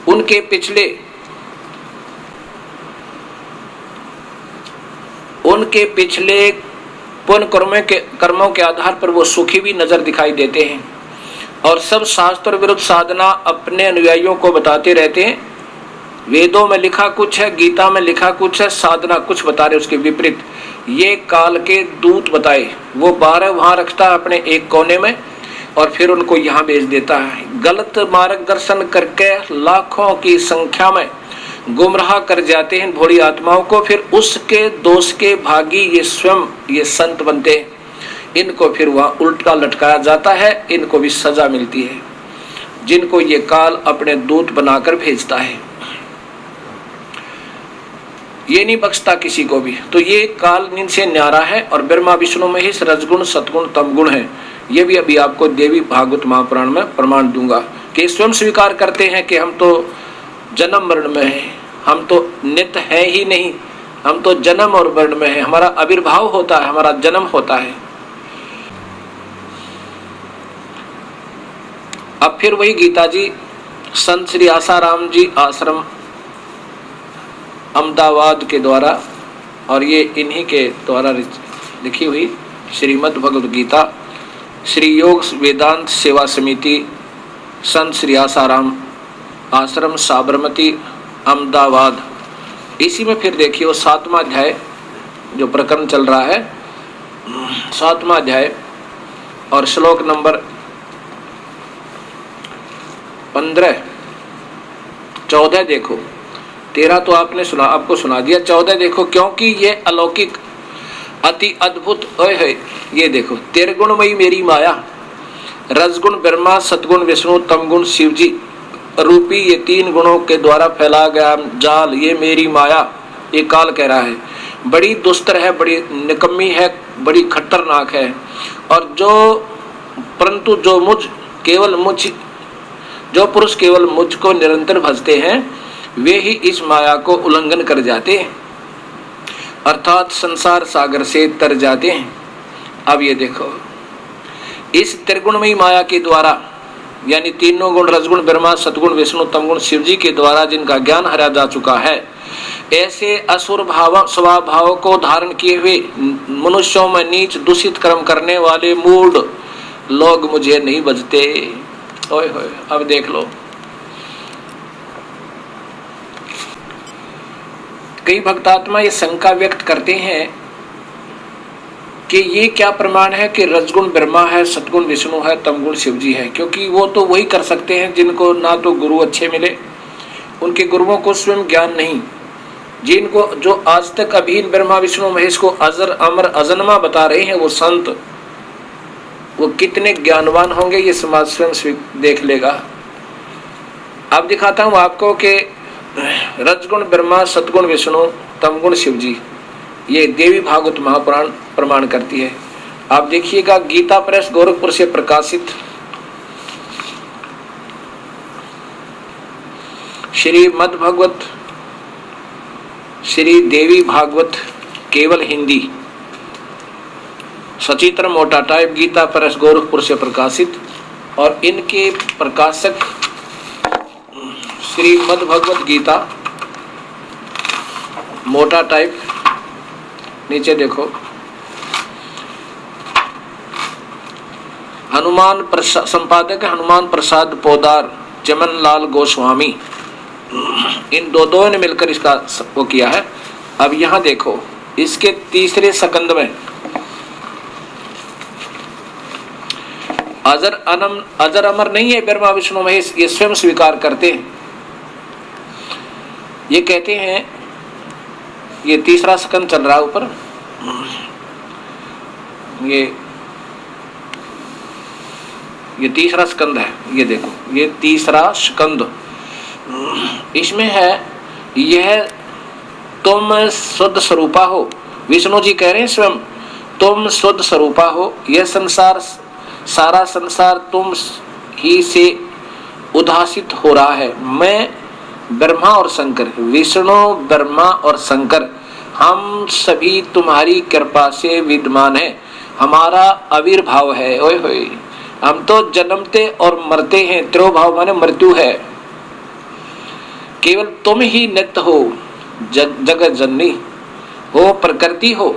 उनके पिछले पुण्य कर्मों के आधार पर वो सुखी भी नजर दिखाई देते हैं और सब शास्त्र विरुद्ध साधना अपने अनुयायियों को बताते रहते हैं। वेदों में लिखा कुछ है, गीता में लिखा कुछ है, साधना कुछ बता रहे, उसके विपरीत ये काल के दूत बताए। वो 12 वहां रखता है अपने एक कोने में और फिर उनको यहाँ भेज देता है। गलत मार्गदर्शन करके लाखों की संख्या में गुमराह कर जाते हैं भोली आत्माओं को, फिर उसके दोष के भागी ये स्वयं ये संत बनते हैं। इनको फिर वहां उल्टा लटकाया जाता है, इनको भी सजा मिलती है जिनको ये काल अपने दूत बनाकर भेजता है। ये नहीं बख्शता किसी को भी। तो ये काल इनसे न्यारा है और ब्रह्मा विष्णु महेश रजगुण सतगुण तमगुण है। ये भी अभी आपको देवी भागवत महापुराण में प्रमाण दूंगा कि स्वयं स्वीकार करते हैं कि हम तो जन्म मरण में हैं, हम तो नित्य है ही नहीं, हम तो जन्म और मरण में हैं। हमारा आविर्भाव होता है, हमारा जन्म होता है। अब फिर वही गीता जी संत श्री आसाराम जी आश्रम अहमदाबाद के द्वारा, और ये इन्हीं के द्वारा लिखी हुई श्रीमद् भगवद गीता, श्री योग वेदांत सेवा समिति, संत श्री आसाराम आश्रम साबरमती अहमदाबाद। इसी में फिर देखिए वो 7वां अध्याय जो प्रकरण चल रहा है, 7वां अध्याय और श्लोक नंबर 15, 14 देखो। 13 तो आपको सुना दिया, 14 देखो। क्योंकि ये अलौकिक अति अद्भुत है, ये देखो, त्रिगुणमयी मेरी माया, रजगुण ब्रह्मा, सतगुण विष्णु, तमगुण शिव जी रूपी ये 3 गुणों के द्वारा फैला गया जाल, ये मेरी माया, ये काल कह रहा है, बड़ी दुस्तर है, बड़ी निकम्मी है, बड़ी खतरनाक है। और परंतु जो पुरुष केवल मुझको निरंतर भजते हैं वे ही इस माया को उल्लंघन कर जाते हैं, अर्थात संसार सागर से तर जाते हैं। अब ये देखो, इस त्रिगुणमयी माया के द्वारा, यानी तीनों गुण रजगुण ब्रह्मा सतगुण विष्णु तमगुण शिव जी के द्वारा जिनका ज्ञान हरा जा चुका है, ऐसे असुर स्वभाव को धारण किए हुए मनुष्यों में नीच दूषित कर्म करने वाले मूढ़ लोग मुझे नहीं बजते। ओए होए, अब देख लो, कई भक्तात्मा ये शंका व्यक्त करते हैं कि ये क्या प्रमाण है कि रजगुण ब्रह्मा है, सतगुण विष्णु है, तमगुण शिव जी है, क्योंकि वो तो वही कर सकते हैं जिनको ना तो गुरु अच्छे मिले, उनके गुरुओं को स्वयं ज्ञान नहीं, जिनको जो आज तक अभीन ब्रह्मा विष्णु महेश को अजर अमर अजन्मा बता रहे हैं वो संत, वो कितने ज्ञानवान होंगे ये समाज स्वयं देख लेगा। अब दिखाता हूं आपको कि रजगुण ब्रह्मा सतगुण विष्णु तमगुण शिव जी, ये देवी भागवत महापुराण प्रमाण करती है। आप देखिएगा गीता प्रेस गोरखपुर से प्रकाशित श्रीमद् भगवत श्री देवी भागवत केवल हिंदी, सचित्र मोटा टाइप, गीता प्रेस गोरखपुर से प्रकाशित, और इनके प्रकाशक श्रीमद् भगवत गीता मोटा टाइप, नीचे देखो, संपादक हनुमान प्रसाद पोदार, चमन लाल गोस्वामी, इन दो ने मिलकर इसका वो किया है। अब यहां देखो, इसके तीसरे सकंद में अजर अमर नहीं है ब्रह्मा विष्णु महेश, ये स्वयं स्वीकार करते हैं। ये कहते हैं, ये तीसरा स्कंद चल रहा है ऊपर, ये तीसरा स्कंद है, ये देखो ये तीसरा स्कंद, इसमें है यह तुम शुद्ध स्वरूपा हो। विष्णु जी कह रहे हैं स्वयं तुम शुद्ध स्वरूपा हो, यह संसार सारा संसार तुम ही से उदासित हो रहा है। मैं ब्रह्मा और शंकर, विष्णु ब्रह्मा और शंकर, हम सभी तुम्हारी कृपा से विद्यमान है, हमारा आविर्भाव है। ओए होए, हम तो जन्मते और मरते हैं, तिरोभाव माने मृत्यु है। केवल तुम ही नित्य हो, जगत जननी हो, प्रकृति हो।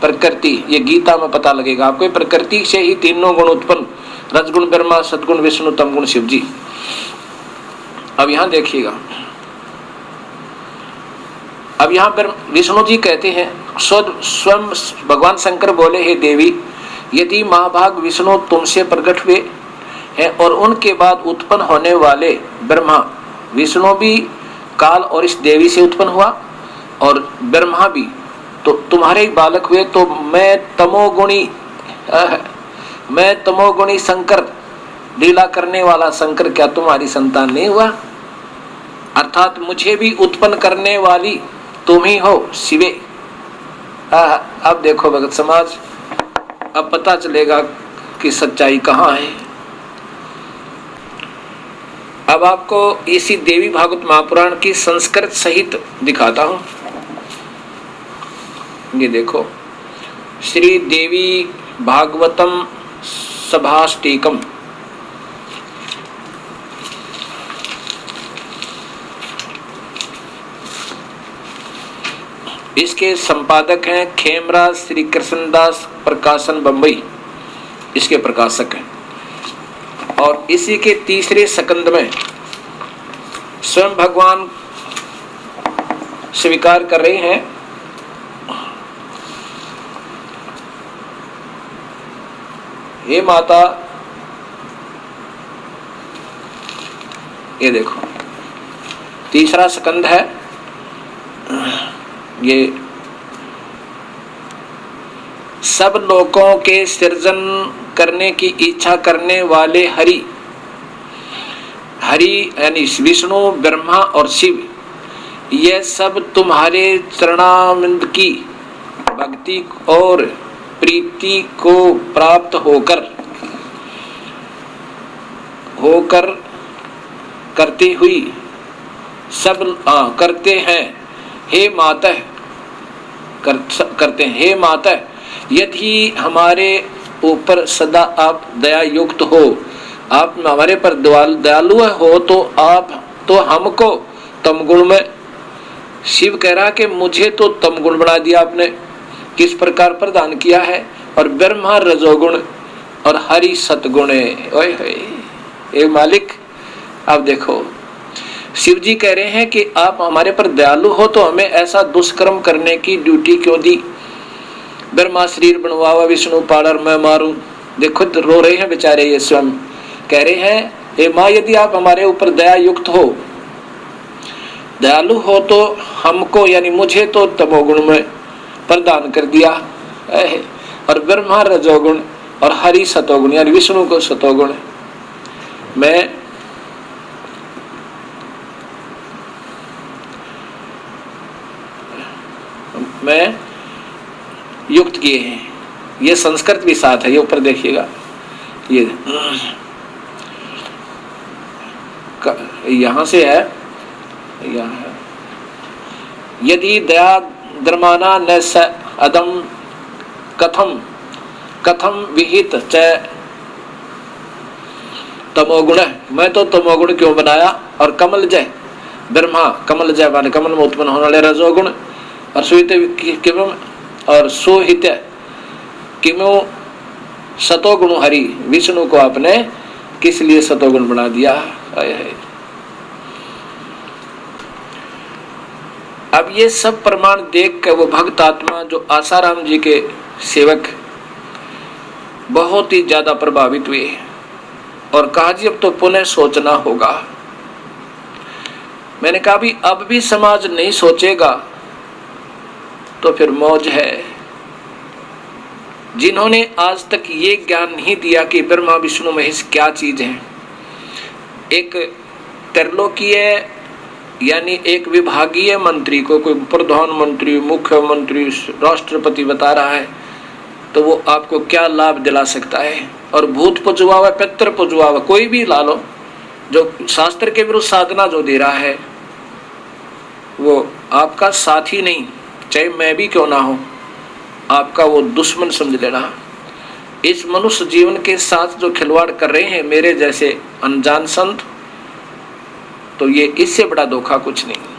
प्रकृति ये गीता में पता लगेगा आपको, प्रकृति से ही तीनों गुण उत्पन्न, रजगुण ब्रह्मा, सदगुण विष्णु, तमगुण शिव जी। अब यहां देखिएगा, अब यहां पर विष्णु जी कहते हैं, स्वयं भगवान शंकर बोले, हे देवी, यदि महाभाग विष्णु तुमसे प्रकट हुए हैं और उनके बाद उत्पन्न होने वाले ब्रह्मा विष्णु भी काल और इस देवी से उत्पन्न हुआ और ब्रह्मा भी तो तुम्हारे बालक हुए, तो मैं तमोगुणी शंकर, लीला करने वाला शंकर क्या तुम्हारी संतान नहीं हुआ? अर्थात मुझे भी उत्पन्न करने वाली तुम ही हो शिवे। अब देखो भगत समाज, अब पता चलेगा कि सच्चाई कहाँ है। अब आपको इसी देवी भागवत महापुराण की संस्कृत सहित दिखाता हूं। ये देखो, श्री देवी भागवतम सभाष्टिकम, इसके संपादक हैं खेमराज श्री कृष्णदास प्रकाशन बंबई, इसके प्रकाशक हैं। और इसी के तीसरे स्कंद में स्वयं भगवान स्वीकार कर रहे हैं, हे माता, ये देखो तीसरा स्कंद है, ये सब लोकों के सृजन करने की इच्छा करने वाले हरि यानी विष्णु ब्रह्मा और शिव, ये सब तुम्हारे चरणामृत की भक्ति और प्रीति को प्राप्त होकर करती हुई सब करते हैं। हे माता, करते हैं, हे माता, यदि हमारे ऊपर सदा आप दया युक्त हो, आप हमारे पर दयालु हो, तो आप तो हमको तमगुण में, शिव कह रहा कि मुझे तो तमगुण बना दिया आपने, किस प्रकार प्रदान किया है, और ब्रह्मा रजोगुण और हरि सतगुण है। ओए होए, मालिक अब देखो, शिव जी कह रहे हैं कि आप हमारे पर दयालु हो तो हमें ऐसा दुष्कर्म करने की ड्यूटी क्यों दी? ब्रह्मा शरीर बनवावा, विष्णु पाड़र मैं मारूं। देखो रो रहे हैं बेचारे, ये स्वयं कह रहे हैं, हे माँ, यदि आप हमारे ऊपर दया युक्त हो, दयालु हो, तो हमको यानी मुझे तो तमोगुण में प्रदान कर दिया, और ब्रह्मा रजोगुण और हरि सतोगुण यानी विष्णु को सतोगुण में युक्त किए हैं। ये संस्कृत भी साथ है, ये ऊपर देखिएगा, ये यहां से है, यहाँ है, यदि दया द्रमाना न स अदम कथम विहित च तमोगुण, मैं तो तमोगुण क्यों बनाया? और कमल जय ब्रह्मा, कमल जय माने कमल में उत्पन्न होने वाले रजोगुण, और सुहित और सुहित किमो सतोगुण हरि, विष्णु को आपने किस लिए सतोगुण बना दिया? अब ये सब प्रमाण देख कर वो भक्त आत्मा जो आसाराम जी के सेवक बहुत ही ज्यादा प्रभावित हुए और कहा जी अब तो पुनः सोचना होगा। मैंने कहा भी अब भी समाज नहीं सोचेगा तो फिर मौज है। जिन्होंने आज तक ये ज्ञान नहीं दिया कि ब्रह्मा विष्णु महेश क्या चीज है, एक त्रिलोकीय यानी एक विभागीय मंत्री को कोई प्रधानमंत्री, मुख्यमंत्री, राष्ट्रपति बता रहा है तो वो आपको क्या लाभ दिला सकता है। और भूत पुजवा हुआ, पितर पुजवा हुआ, कोई भी ला लो, जो शास्त्र के विरुद्ध साधना जो दे रहा है वो आपका साथी नहीं, चाहे मैं भी क्यों ना हो, आपका वो दुश्मन समझ लेना। इस मनुष्य जीवन के साथ जो खिलवाड़ कर रहे हैं मेरे जैसे अनजान संत, तो ये इससे बड़ा धोखा कुछ नहीं।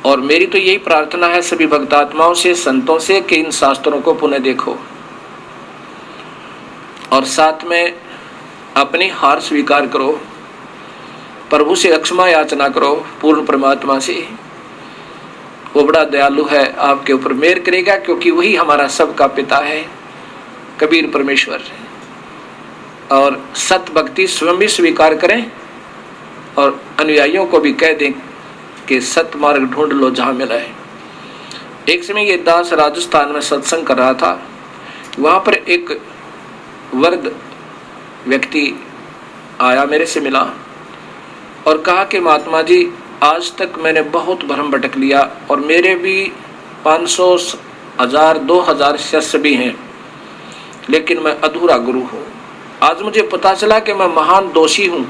और मेरी तो यही प्रार्थना है सभी भक्तात्माओं से, संतों से, कि इन शास्त्रों को पुनः देखो और साथ में अपनी हार स्वीकार करो, प्रभु से क्षमा याचना करो, पूर्ण परमात्मा से। वो बड़ा दयालु है, आपके ऊपर मेहर करेगा, क्योंकि वही हमारा सबका पिता है, कबीर परमेश्वर। और सत भक्ति स्वयं भी स्वीकार करें और अनुयायियों को भी कह दें कि सत मार्ग ढूंढ लो जहां मिला है। एक समय ये दास राजस्थान में सत्संग कर रहा था, वहां पर एक वृद्ध व्यक्ति आया, मेरे से मिला और कहा कि महात्मा जी आज तक मैंने बहुत भ्रम भटक लिया और मेरे भी 500, 1000, 2000 शिष्य भी हैं, लेकिन मैं अधूरा गुरु हूँ। आज मुझे पता चला कि मैं महान दोषी हूँ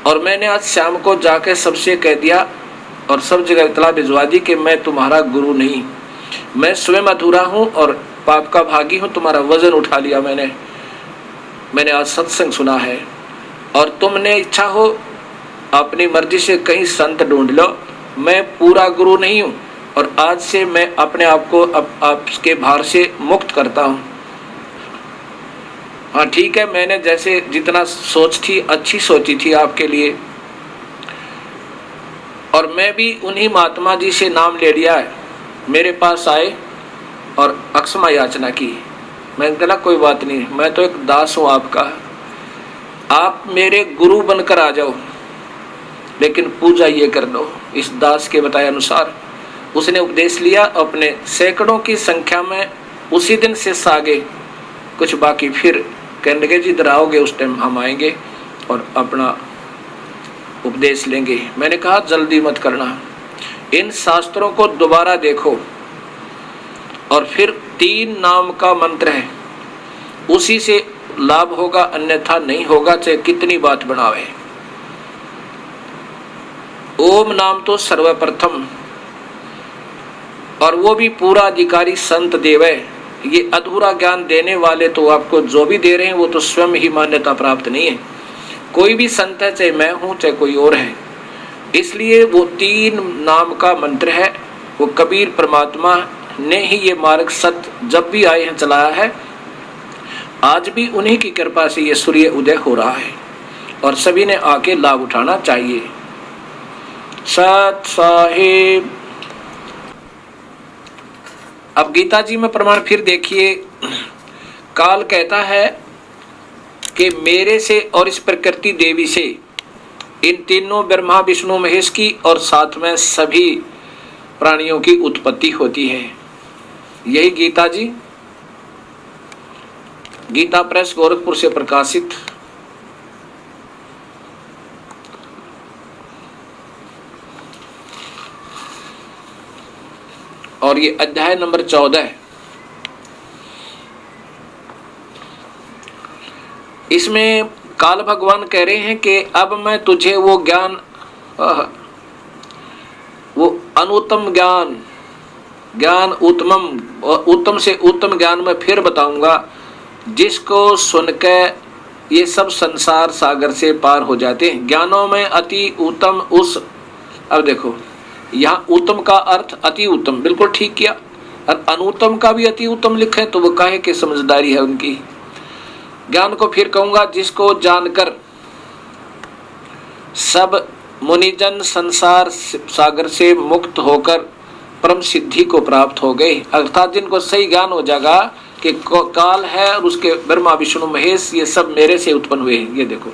और मैंने आज शाम को जाकर सबसे कह दिया और सब जगह इतला भिजवा दी कि मैं तुम्हारा गुरु नहीं, मैं स्वयं अधूरा हूँ और पाप का भागी हूँ। तुम्हारा वजन उठा लिया मैंने आज सत्संग सुना है और तुमने इच्छा हो अपनी मर्जी से कहीं संत ढूंढ लो, मैं पूरा गुरु नहीं हूँ और आज से मैं अपने आप को आपके भार से मुक्त करता हूँ। हाँ ठीक है, मैंने जैसे जितना सोच थी अच्छी सोची थी आपके लिए, और मैं भी उन्हीं महात्मा जी से नाम ले लिया है। मेरे पास आए और क्षमा याचना की। मैंने कहा कोई बात नहीं, मैं तो एक दास हूँ आपका, आप मेरे गुरु बनकर आ जाओ, लेकिन पूजा ये कर लो। इस दास के बताए अनुसार उसने उपदेश लिया। अपने सैकड़ों की संख्या में उसी दिन से आगे कुछ बाकी फिर कहने लगे जी इधर आओगे, उस टाइम हम आएंगे और अपना उपदेश लेंगे। मैंने कहा जल्दी मत करना, इन शास्त्रों को दोबारा देखो और फिर 3 नाम का मंत्र है, उसी से लाभ होगा, अन्यथा नहीं होगा, चाहे कितनी बात बनावे। ओम नाम तो सर्वप्रथम, और वो भी पूरा अधिकारी संत देव है। ये अधूरा ज्ञान देने वाले तो आपको जो भी दे रहे हैं वो तो स्वयं ही मान्यता प्राप्त नहीं है। कोई भी संत है, चाहे मैं हूं चाहे कोई और है। इसलिए वो 3 नाम का मंत्र है, वो कबीर परमात्मा ने ही ये मार्ग सत्य जब भी आए हैं चलाया है। आज भी उन्हीं की कृपा से ये सूर्य उदय हो रहा है और सभी ने आके लाभ उठाना चाहिए। सत साहिब। अब गीता जी में प्रमाण फिर देखिए, काल कहता है कि मेरे से और इस प्रकृति देवी से, इन तीनों ब्रह्मा विष्णु महेश की और साथ में सभी प्राणियों की उत्पत्ति होती है। यही गीता जी, गीता प्रेस गोरखपुर से प्रकाशित। और ये अध्याय नंबर 14। इसमें काल भगवान कह रहे हैं कि अब मैं तुझे वो ज्ञान, वो अनुत्तम ज्ञान उत्तम से उत्तम ज्ञान में फिर बताऊंगा, जिसको सुनकर ये सब संसार सागर से पार हो जाते हैं। ज्ञानों में अति उत्तम उस, अब देखो यहाँ उत्तम का अर्थ अति उत्तम, बिल्कुल ठीक किया, और अनुत्तम का भी अति उत्तम लिखे तो वो काहे की समझदारी है उनकी। ज्ञान को फिर कहूंगा जिसको जानकर सब मुनिजन संसार सागर से मुक्त होकर परम सिद्धि को प्राप्त हो गए। अर्थात जिनको सही ज्ञान हो जाएगा कि काल है और उसके ब्रह्मा विष्णु महेश ये सब मेरे से उत्पन्न हुए हैं। ये देखो,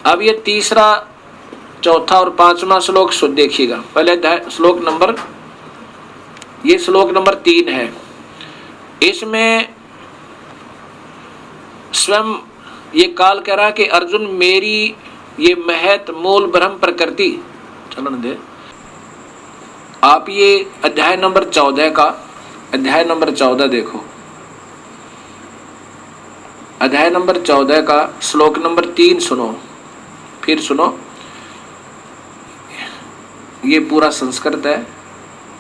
अब ये तीसरा, चौथा और पांचवा श्लोक देखिएगा। पहले श्लोक नंबर, ये श्लोक नंबर 3 है। इसमें स्वयं ये काल कह रहा है कि अर्जुन मेरी ये महत मूल ब्रह्म प्रकृति, चलन दे आप, ये अध्याय नंबर 14 का, अध्याय नंबर 14 देखो, अध्याय नंबर 14 का श्लोक नंबर 3 सुनो, फिर सुनो, ये पूरा संस्कृत है।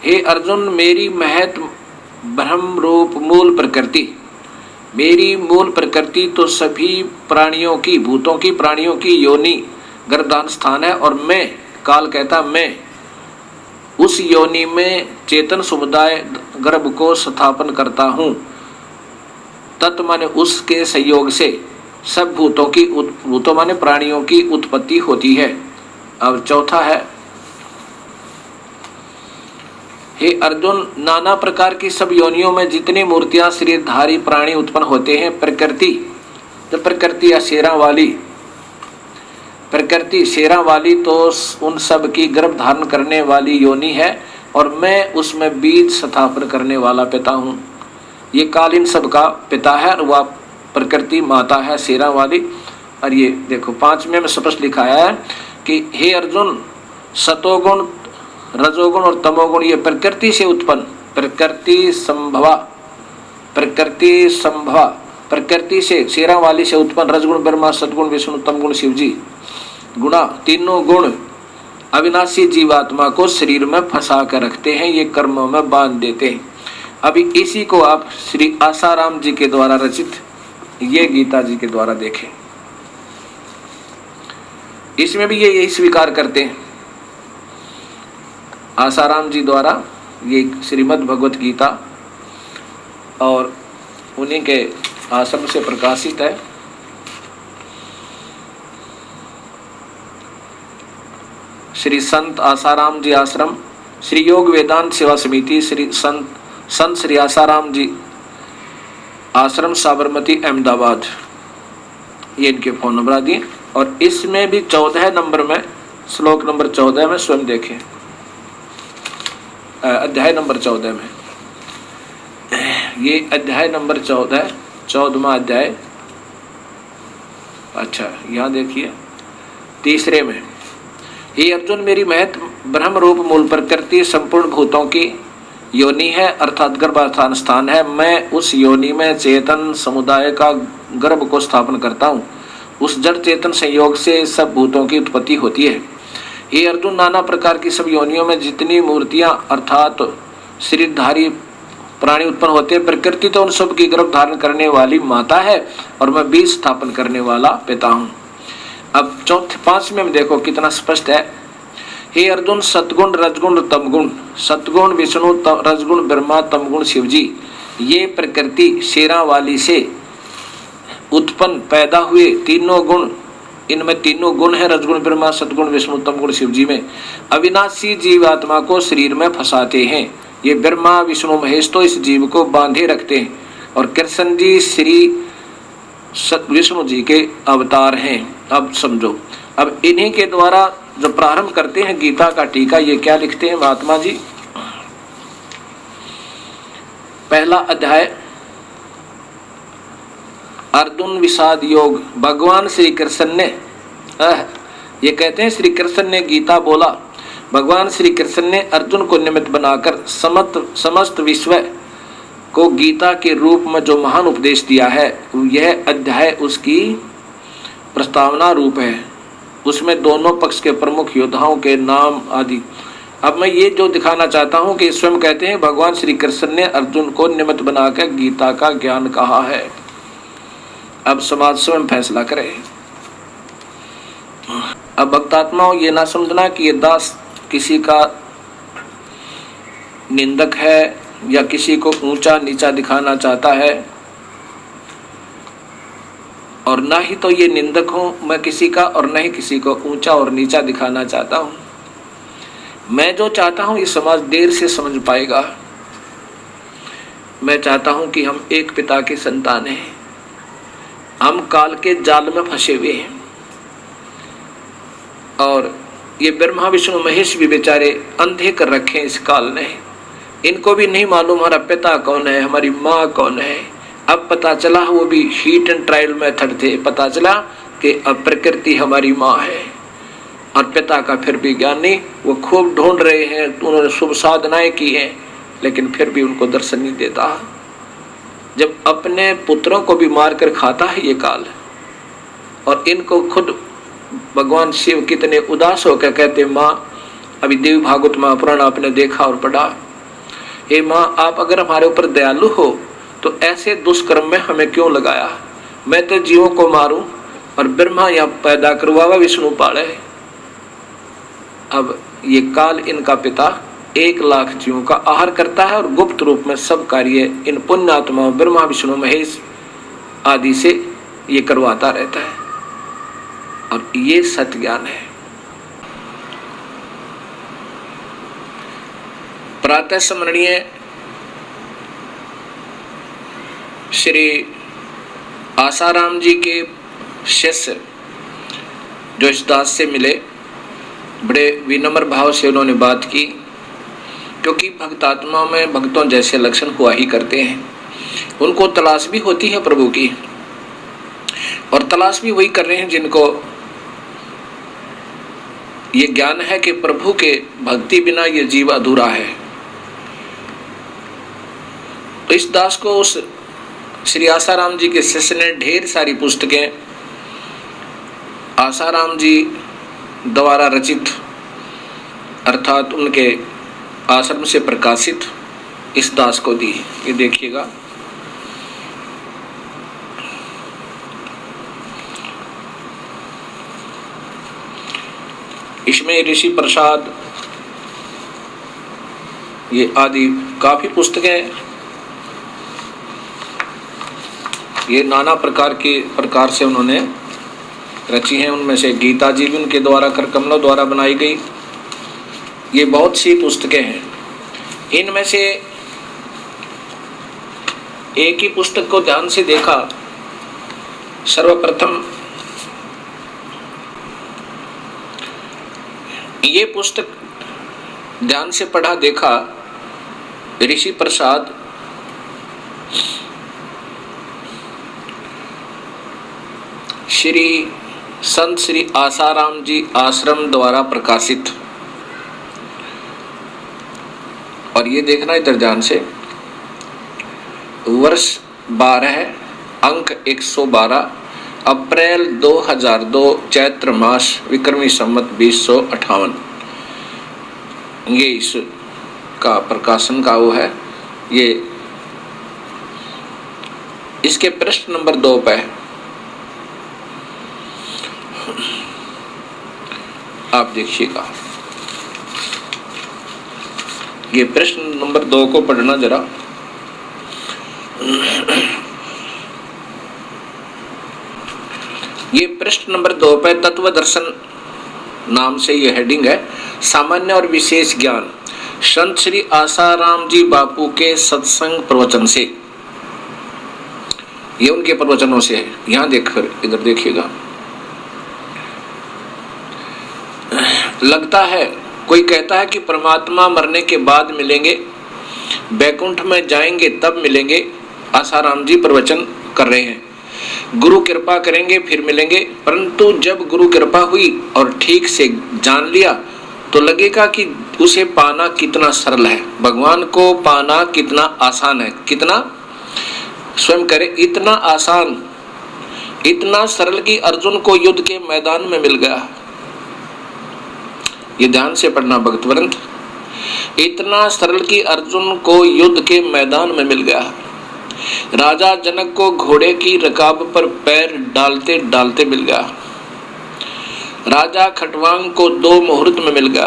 हे अर्जुन मेरी महत ब्रह्म रूप मूल प्रकृति, मेरी मूल प्रकृति तो सभी प्राणियों की, भूतों की, प्राणियों की योनि गर्भधान स्थान है, और मैं, काल कहता मैं उस योनि में चेतन समुदाय गर्भ को स्थापन करता हूँ। तत् माने उसके संयोग से सब भूतों की, भूतों माने प्राणियों की उत्पत्ति होती है। अब चौथा है, हे अर्जुन नाना प्रकार की सब योनियों में जितनी मूर्तियां शरीरधारी प्राणी उत्पन्न होते हैं, प्रकृति, जब प्रकृति या शेरा वाली, प्रकृति शेरा वाली तो उन सब की गर्भ धारण करने वाली योनि है, और मैं उसमें बीज स्थापन करने वाला पिता हूँ। ये काल इन सब का पिता है और वह प्रकृति माता है शेरा वाली। और ये देखो 5वें में स्पष्ट लिखा है कि हे अर्जुन सतोगुण, रजोगुण और तमोगुण ये प्रकृति से उत्पन्न, प्रकृति संभवा, प्रकृति संभवा, प्रकृति से शेरा वाली से उत्पन्न रजगुण ब्रह्मा, सदगुण विष्णु, तमगुण शिव जी गुणा, तीनों गुण अविनाशी जीवात्मा को शरीर में फंसा कर रखते हैं, ये कर्मों में बांध देते हैं। अभी इसी को आप श्री आसाराम जी के द्वारा रचित ये गीता जी के द्वारा देखें, इसमें भी ये यही स्वीकार करते हैं। आसाराम जी द्वारा ये श्रीमद् भगवत गीता और उन्हीं के आश्रम से प्रकाशित है। श्री संत आसाराम जी आश्रम, श्री योग वेदांत सेवा समिति, श्री संत श्री आसाराम जी आश्रम, साबरमती, अहमदाबाद, ये इनके फोन नंबर दिए। और इसमें भी 14 नंबर में, श्लोक नंबर 14 में स्वयं देखें, अध्याय नंबर 14 में, ये अध्याय नंबर 14, 14वां अध्याय। अच्छा यहाँ देखिए तीसरे में, हे अर्जुन मेरी महत ब्रह्म रूप मूल प्रकृति संपूर्ण भूतों की योनि है, अर्थात गर्भाधान स्थान है। मैं उस योनि में चेतन समुदाय का गर्भ को स्थापन करता हूँ। उस जड़ चेतन संयोग से सब भूतों की उत्पत्ति होती है। हे अर्जुन नाना प्रकार की सब योनियों में जितनी मूर्तियां अर्थात शरीरधारी प्राणी उत्पन्न होते हैं, प्रकृति तो उन सब की गर्भ धारण करने वाली माता है, और मैं बीज स्थापन करने वाला पिता हूँ। अब 5वें में देखो कितना स्पष्ट है। हे अर्जुन सतगुण रजगुण तमगुण, सतगुण विष्णु, रजगुण ब्रह्मा, तमगुण शिव जी, ये प्रकृति शेरा वाली से उत्पन्न पैदा हुए तीनों गुण, इनमें तीनों गुण है, रजगुण ब्रह्मा, सतगुण विष्णु, तमगुण शिव जी में अविनाशी जीवात्मा को शरीर में फंसाते हैं। ये ब्रह्मा विष्णु महेश तो इस जीव को बांधे रखते हैं, और कृष्ण जी श्री विष्णु जी के अवतार हैं। अब समझो, अब इन्हीं के द्वारा जो प्रारंभ करते हैं गीता का टीका, ये क्या लिखते हैं महात्मा जी। पहला अध्याय अर्जुन विषाद योग, भगवान श्री कृष्ण ने, ये कहते हैं श्री कृष्ण ने गीता बोला, भगवान श्री कृष्ण ने अर्जुन को निमित्त बनाकर समस्त विश्व को गीता के रूप में जो महान उपदेश दिया है, यह अध्याय उसकी प्रस्तावना रूप है। उसमें दोनों पक्ष के प्रमुख योद्धाओं के नाम आदि। अब मैं ये जो दिखाना चाहता हूँ कि स्वयं कहते हैं भगवान श्री कृष्ण ने अर्जुन को निमित्त बनाकर गीता का ज्ञान कहा है। अब समाज स्वयं फैसला करे। अब भक्तात्माओं ये ना समझना कि ये दास किसी का निंदक है या किसी को ऊंचा नीचा दिखाना चाहता है, और ना ही तो ये निंदक हूं मैं किसी का, और न ही किसी को ऊंचा और नीचा दिखाना चाहता हूं। मैं जो चाहता हूं ये समाज देर से समझ पाएगा। मैं चाहता हूं कि हम एक पिता की संतान हैं, हम काल के जाल में फंसे हुए हैं। और ये ब्रह्मा विष्णु महेश भी बेचारे अंधे कर रखे हैं इस काल ने, इनको भी नहीं मालूम हमारा पिता कौन है, हमारी माँ कौन है। अब पता चला, वो भी हीट एंड ट्रायल मेथड थे, पता चला कि अब प्रकृति हमारी माँ है और पिता का फिर भी ज्ञान नहीं। वो खूब ढूंढ रहे हैं, उन्होंने शुभ साधनाएं की हैं, लेकिन फिर भी उनको दर्शन नहीं देता। जब अपने पुत्रों को भी मार कर खाता है ये काल, और इनको खुद भगवान शिव कितने उदास होकर कहते, माँ, अभी देवी भागवत महापुराण आपने देखा और पढ़ा, हे माँ, आप अगर हमारे ऊपर दयालु हो तो ऐसे दुष्कर्म में हमें क्यों लगाया? मैं तो जीवों को मारूं और ब्रह्मा यहाँ पैदा करवावा, विष्णु पाले। अब ये काल इनका पिता 1 लाख जीवों का आहार करता है और गुप्त रूप में सब कार्य इन पुण्यात्माओं ब्रह्मा विष्णु महेश आदि से ये करवाता रहता है। और ये सत्य ज्ञान है। प्रातः स्मरणीय श्री आसाराम जी के शिष्य जो इस दास से मिले, बड़े विनम्र भाव से उन्होंने बात की, क्योंकि भक्तात्माओं में भक्तों जैसे लक्षण हुआ ही करते हैं। उनको तलाश भी होती है प्रभु की, और तलाश भी वही कर रहे हैं जिनको ये ज्ञान है कि प्रभु के भक्ति बिना ये जीव अधूरा है। तो इस दास को उस श्री आसाराम जी के शिष्य ने ढेर सारी पुस्तकें आसाराम जी द्वारा रचित अर्थात उनके आश्रम से प्रकाशित इस दास को दी। ये देखिएगा, इसमें ऋषि प्रसाद ये आदि काफी पुस्तकें ये नाना प्रकार से उन्होंने रची हैं। उनमें से गीता जी भी उनके द्वारा कर कमलों द्वारा बनाई गई। ये बहुत सी पुस्तकें हैं। इनमें से एक ही पुस्तक को ध्यान से देखा। सर्वप्रथम ये पुस्तक ध्यान से पढ़ा, देखा, ऋषि प्रसाद श्री संत श्री आसाराम जी आश्रम द्वारा प्रकाशित। और ये देखना इधर ध्यान से, वर्ष 12 अंक 112, अप्रैल 2002, चैत्र मास, विक्रमी संवत 2058। ये इस का प्रकाशन का वो है। ये इसके पृष्ठ नंबर 2 पे आप देखिएगा। ये प्रश्न नंबर 2 को पढ़ना जरा। ये प्रश्न नंबर 2 पे तत्व दर्शन नाम से ये हेडिंग है। सामान्य और विशेष ज्ञान संत श्री आसाराम जी बापू के सत्संग प्रवचन से। ये उनके प्रवचनों से है। यहां देखकर इधर देखिएगा। लगता है कोई कहता है कि परमात्मा मरने के बाद मिलेंगे, बैकुंठ में जाएंगे तब मिलेंगे। आसाराम जी प्रवचन कर रहे हैं, गुरु कृपा करेंगे फिर मिलेंगे। परंतु जब गुरु कृपा हुई और ठीक से जान लिया तो लगेगा कि उसे पाना कितना सरल है, भगवान को पाना कितना आसान है। कितना स्वयं करे, इतना आसान, इतना सरल कि अर्जुन को युद्ध के मैदान में मिल गया। ये ध्यान से पढ़ना भक्तवृंद, इतना सरल कि अर्जुन को युद्ध के मैदान में मिल गया। राजा जनक को घोड़े की रकाब पर पैर डालते डालते मिल गया। राजा खटवांग को 2 मुहूर्त में मिल गया।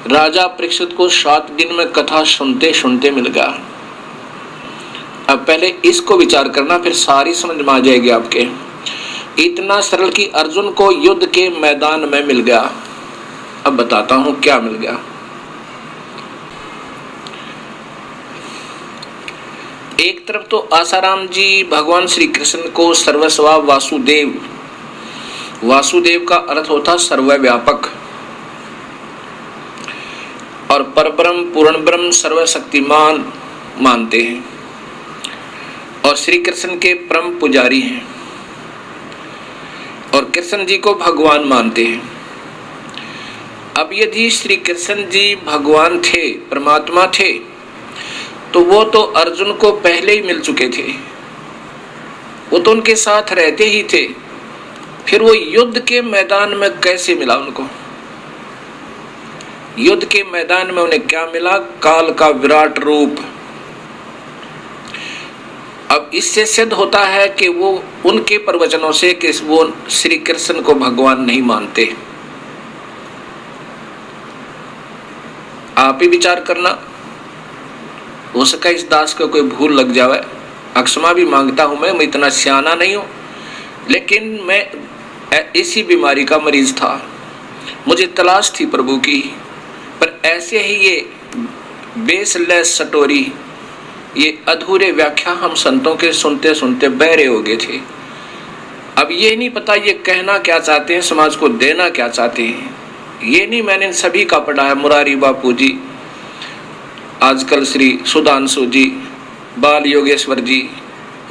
राजा परीक्षित को 7 दिन में कथा सुनते सुनते मिल गया। अब पहले इसको विचार करना, फिर सारी समझ में आ जाएगी आपके। इतना सरल कि अर्जुन को युद्ध के मैदान में मिल गया। अब बताता हूं क्या मिल गया। एक तरफ तो आसाराम जी भगवान श्री कृष्ण को सर्वस्वा वासुदेव, वासुदेव का अर्थ होता सर्वव्यापक, और परब्रह्म पूर्ण ब्रह्म सर्वशक्तिमान मानते हैं और श्री कृष्ण के परम पुजारी हैं और कृष्ण जी को भगवान मानते हैं। अब यदि श्री कृष्ण जी भगवान थे, परमात्मा थे, तो वो तो अर्जुन को पहले ही मिल चुके थे, वो तो उनके साथ रहते ही थे, फिर वो युद्ध के मैदान में कैसे मिला उनको? युद्ध के मैदान में उन्हें क्या मिला? काल का विराट रूप। अब इससे सिद्ध होता है कि वो उनके प्रवचनों से कि वो श्री कृष्ण को भगवान नहीं मानते। आप ही विचार करना, हो सका इस दास को कोई भूल लग जावे, अक्षमा भी मांगता हूं मैं इतना सियाना नहीं हूं, लेकिन मैं इसी बीमारी का मरीज था, मुझे तलाश थी प्रभु की, पर ऐसे ही ये बेसलेस स्टोरी, ये अधूरे व्याख्या हम संतों के सुनते सुनते बहरे हो गए थे। अब ये नहीं पता ये कहना क्या चाहते हैं, समाज को देना क्या चाहते हैं, ये नहीं। मैंने इन सभी का पढ़ा है, मुरारी बापू जी, आजकल श्री सुधांशु जी, बाल योगेश्वर जी,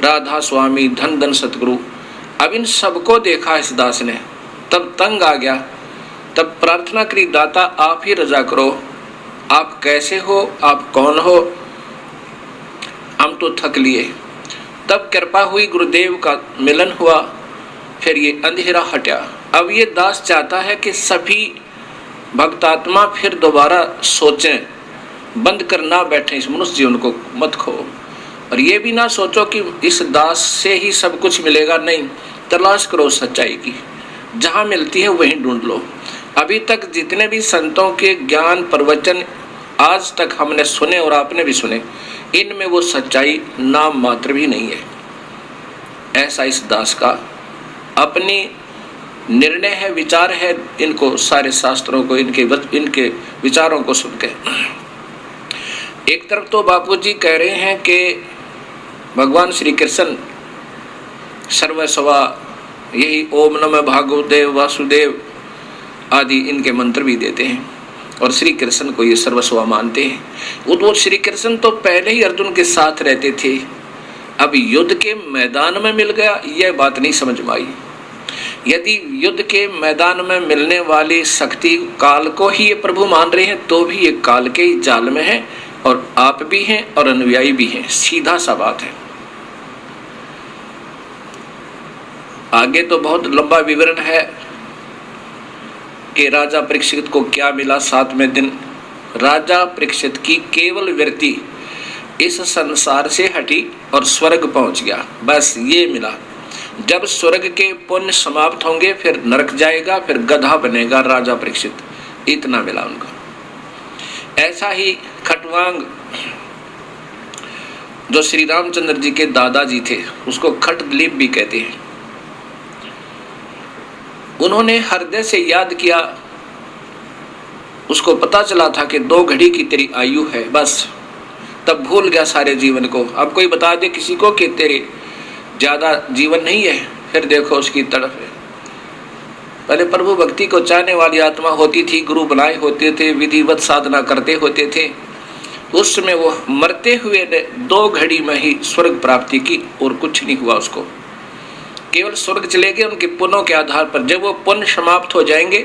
राधा स्वामी, धन धन सतगुरु, अब इन सबको देखा इस दास ने, तब तंग आ गया, तब प्रार्थना करी, दाता आप ही रजा करो, आप कैसे हो, आप कौन हो, हम तो थक लिए। तब कृपा हुई, गुरुदेव का मिलन हुआ, फिर ये अंधेरा हटा। अब ये दास चाहता है कि सभी भक्तात्मा फिर दोबारा सोचें, बंद कर ना बैठे इस मनुष्य जीवन को मत खो, और ये भी ना सोचो कि इस दास से ही सब कुछ मिलेगा, नहीं, तलाश करो सच्चाई की, जहां मिलती है वहीं ढूंढ लो। अभी तक जितने भी संतों के ज्ञान प्रवचन आज तक हमने सुने और आपने भी सुने, इनमें वो सच्चाई नाम मात्र भी नहीं है। ऐसा इस दास का अपनी निर्णय है, विचार है, इनको सारे शास्त्रों को, इनके विचारों को सुन के। एक तरफ तो बापू जी कह रहे हैं कि भगवान श्री कृष्ण सर्वस्वा, यही ओम नमः भागवदेव वासुदेव आदि इनके मंत्र भी देते हैं और श्री कृष्ण को ये सर्वस्वा मानते हैं। वो श्री कृष्ण तो पहले ही अर्जुन के साथ रहते थे, अब युद्ध के मैदान में मिल गया, यह बात नहीं समझ में आई। यदि युद्ध के मैदान में मिलने वाली शक्ति काल को ही ये प्रभु मान रहे हैं, तो भी ये काल के ही जाल में है, और आप भी हैं और अनुयायी भी हैं, सीधा सा बात है। आगे तो बहुत लंबा विवरण है कि राजा परीक्षित को क्या मिला 7वें दिन। राजा परीक्षित की केवल वृत्ति इस संसार से हटी और स्वर्ग पहुंच गया, बस ये मिला। जब स्वर्ग के पुण्य समाप्त होंगे फिर नरक जाएगा, फिर गधा बनेगा राजा परीक्षित, इतना मिला उनको। ऐसा ही खटवांग जो श्री रामचंद्र जी के दादाजी थे, उसको खट दिलीप भी कहते हैं, उन्होंने हृदय से याद किया, उसको पता चला था कि 2 घड़ी की तेरी आयु है, बस तब भूल गया सारे जीवन को। अब कोई बता दे किसी को कि तेरे ज्यादा जीवन नहीं है, फिर देखो उसकी तड़फ है। पहले प्रभु भक्ति को चाहने वाली आत्मा होती थी, गुरु बनाए होते थे, विधिवत साधना करते होते थे, उस समय वो मरते हुए ने 2 घड़ी में ही स्वर्ग प्राप्ति की और कुछ नहीं हुआ उसको। केवल स्वर्ग चले गए उनके पुण्यों के आधार पर। जब वो पुण्य समाप्त हो जाएंगे,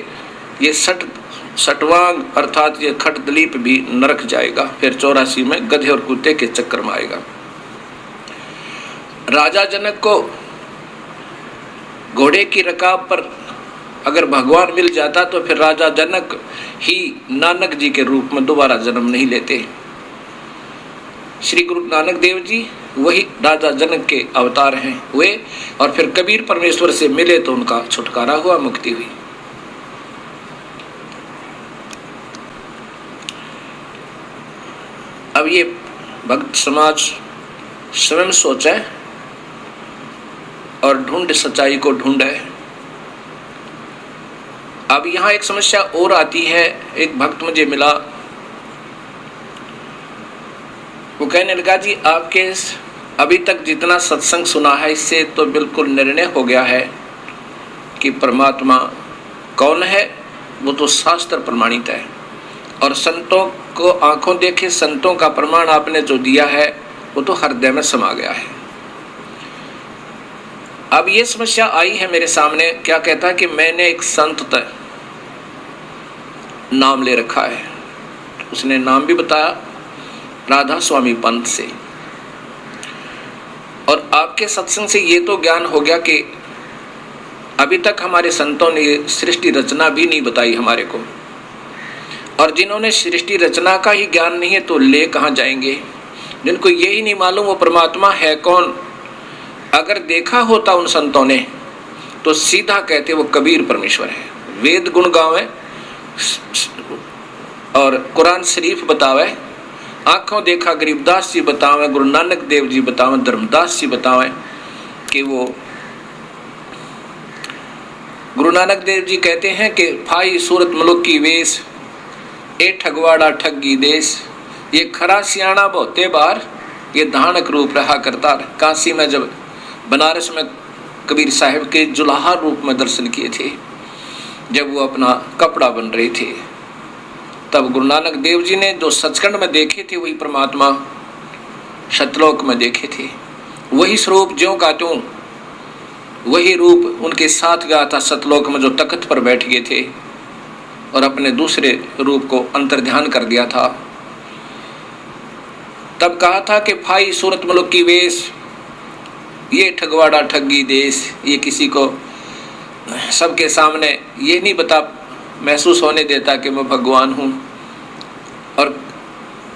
ये सटवांग अर्थात ये खट दिलीप भी नरक जाएगा, फिर 84 में गधे और कुत्ते के चक्कर में आएगा। राजा जनक को घोड़े की रकाब पर अगर भगवान मिल जाता तो फिर राजा जनक ही नानक जी के रूप में दोबारा जन्म नहीं लेते। श्री गुरु नानक देव जी वही राजा जनक के अवतार हैं हुए, और फिर कबीर परमेश्वर से मिले तो उनका छुटकारा हुआ, मुक्ति हुई। अब ये भक्त समाज स्वयं सोचे और ढूंढ सच्चाई को ढूंढे। अब यहाँ एक समस्या और आती है। एक भक्त मुझे मिला, वो कहने लगा, जी आपके अभी तक जितना सत्संग सुना है इससे तो बिल्कुल निर्णय हो गया है कि परमात्मा कौन है, वो तो शास्त्र प्रमाणित है। और संतों को आंखों देखे संतों का प्रमाण आपने जो दिया है वो तो हृदय में समा गया है। अब ये समस्या आई है मेरे सामने, क्या कहता है कि मैंने एक संत तक नाम ले रखा है, उसने नाम भी बताया राधा स्वामी पंत से। और आपके सत्संग से ये तो ज्ञान हो गया कि अभी तक हमारे संतों ने सृष्टि रचना भी नहीं बताई हमारे को, और जिन्होंने सृष्टि रचना का ही ज्ञान नहीं है तो ले कहाँ जाएंगे, जिनको यही नहीं मालूम वो परमात्मा है कौन। अगर देखा होता उन संतों ने तो सीधा कहते वो कबीर परमेश्वर है। वेद गुण गावे और कुरान शरीफ बतावे, आंखों देखा गरीबदास जी बतावे, गुरु नानक देव जी बतावे, धर्मदास जी बतावे कि वो गुरु नानक देव जी कहते हैं कि फाई सूरत मुल्क की वेश, ए ठगवाड़ा ठगी देश, ये खरा सियाणा बहुते बार, ये धानक रूप रहा करता। काशी में जब बनारस में कबीर साहिब के जुलाहा रूप में दर्शन किए थे, जब वो अपना कपड़ा बन रहे थे, तब गुरु नानक देव जी ने जो सचखंड में देखे थे वही परमात्मा सतलोक में देखे थे। वही स्वरूप ज्यों का त्यों वही रूप उनके साथ गया था सतलोक में, जो तख्त पर बैठ गए थे और अपने दूसरे रूप को अंतर्ध्यान कर दिया था। तब कहा था कि फाई सूरत मुल्क की वेश, ये ठगवाड़ा ठगी देश, ये किसी को सबके सामने ये नहीं बता महसूस होने देता कि मैं भगवान हूँ। और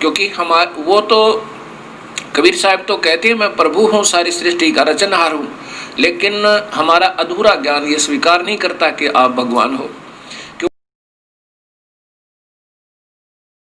क्योंकि वो तो कबीर साहब तो कहते हैं मैं प्रभु हूँ, सारी सृष्टि का रचनहार हूँ, लेकिन हमारा अधूरा ज्ञान ये स्वीकार नहीं करता कि आप भगवान हो।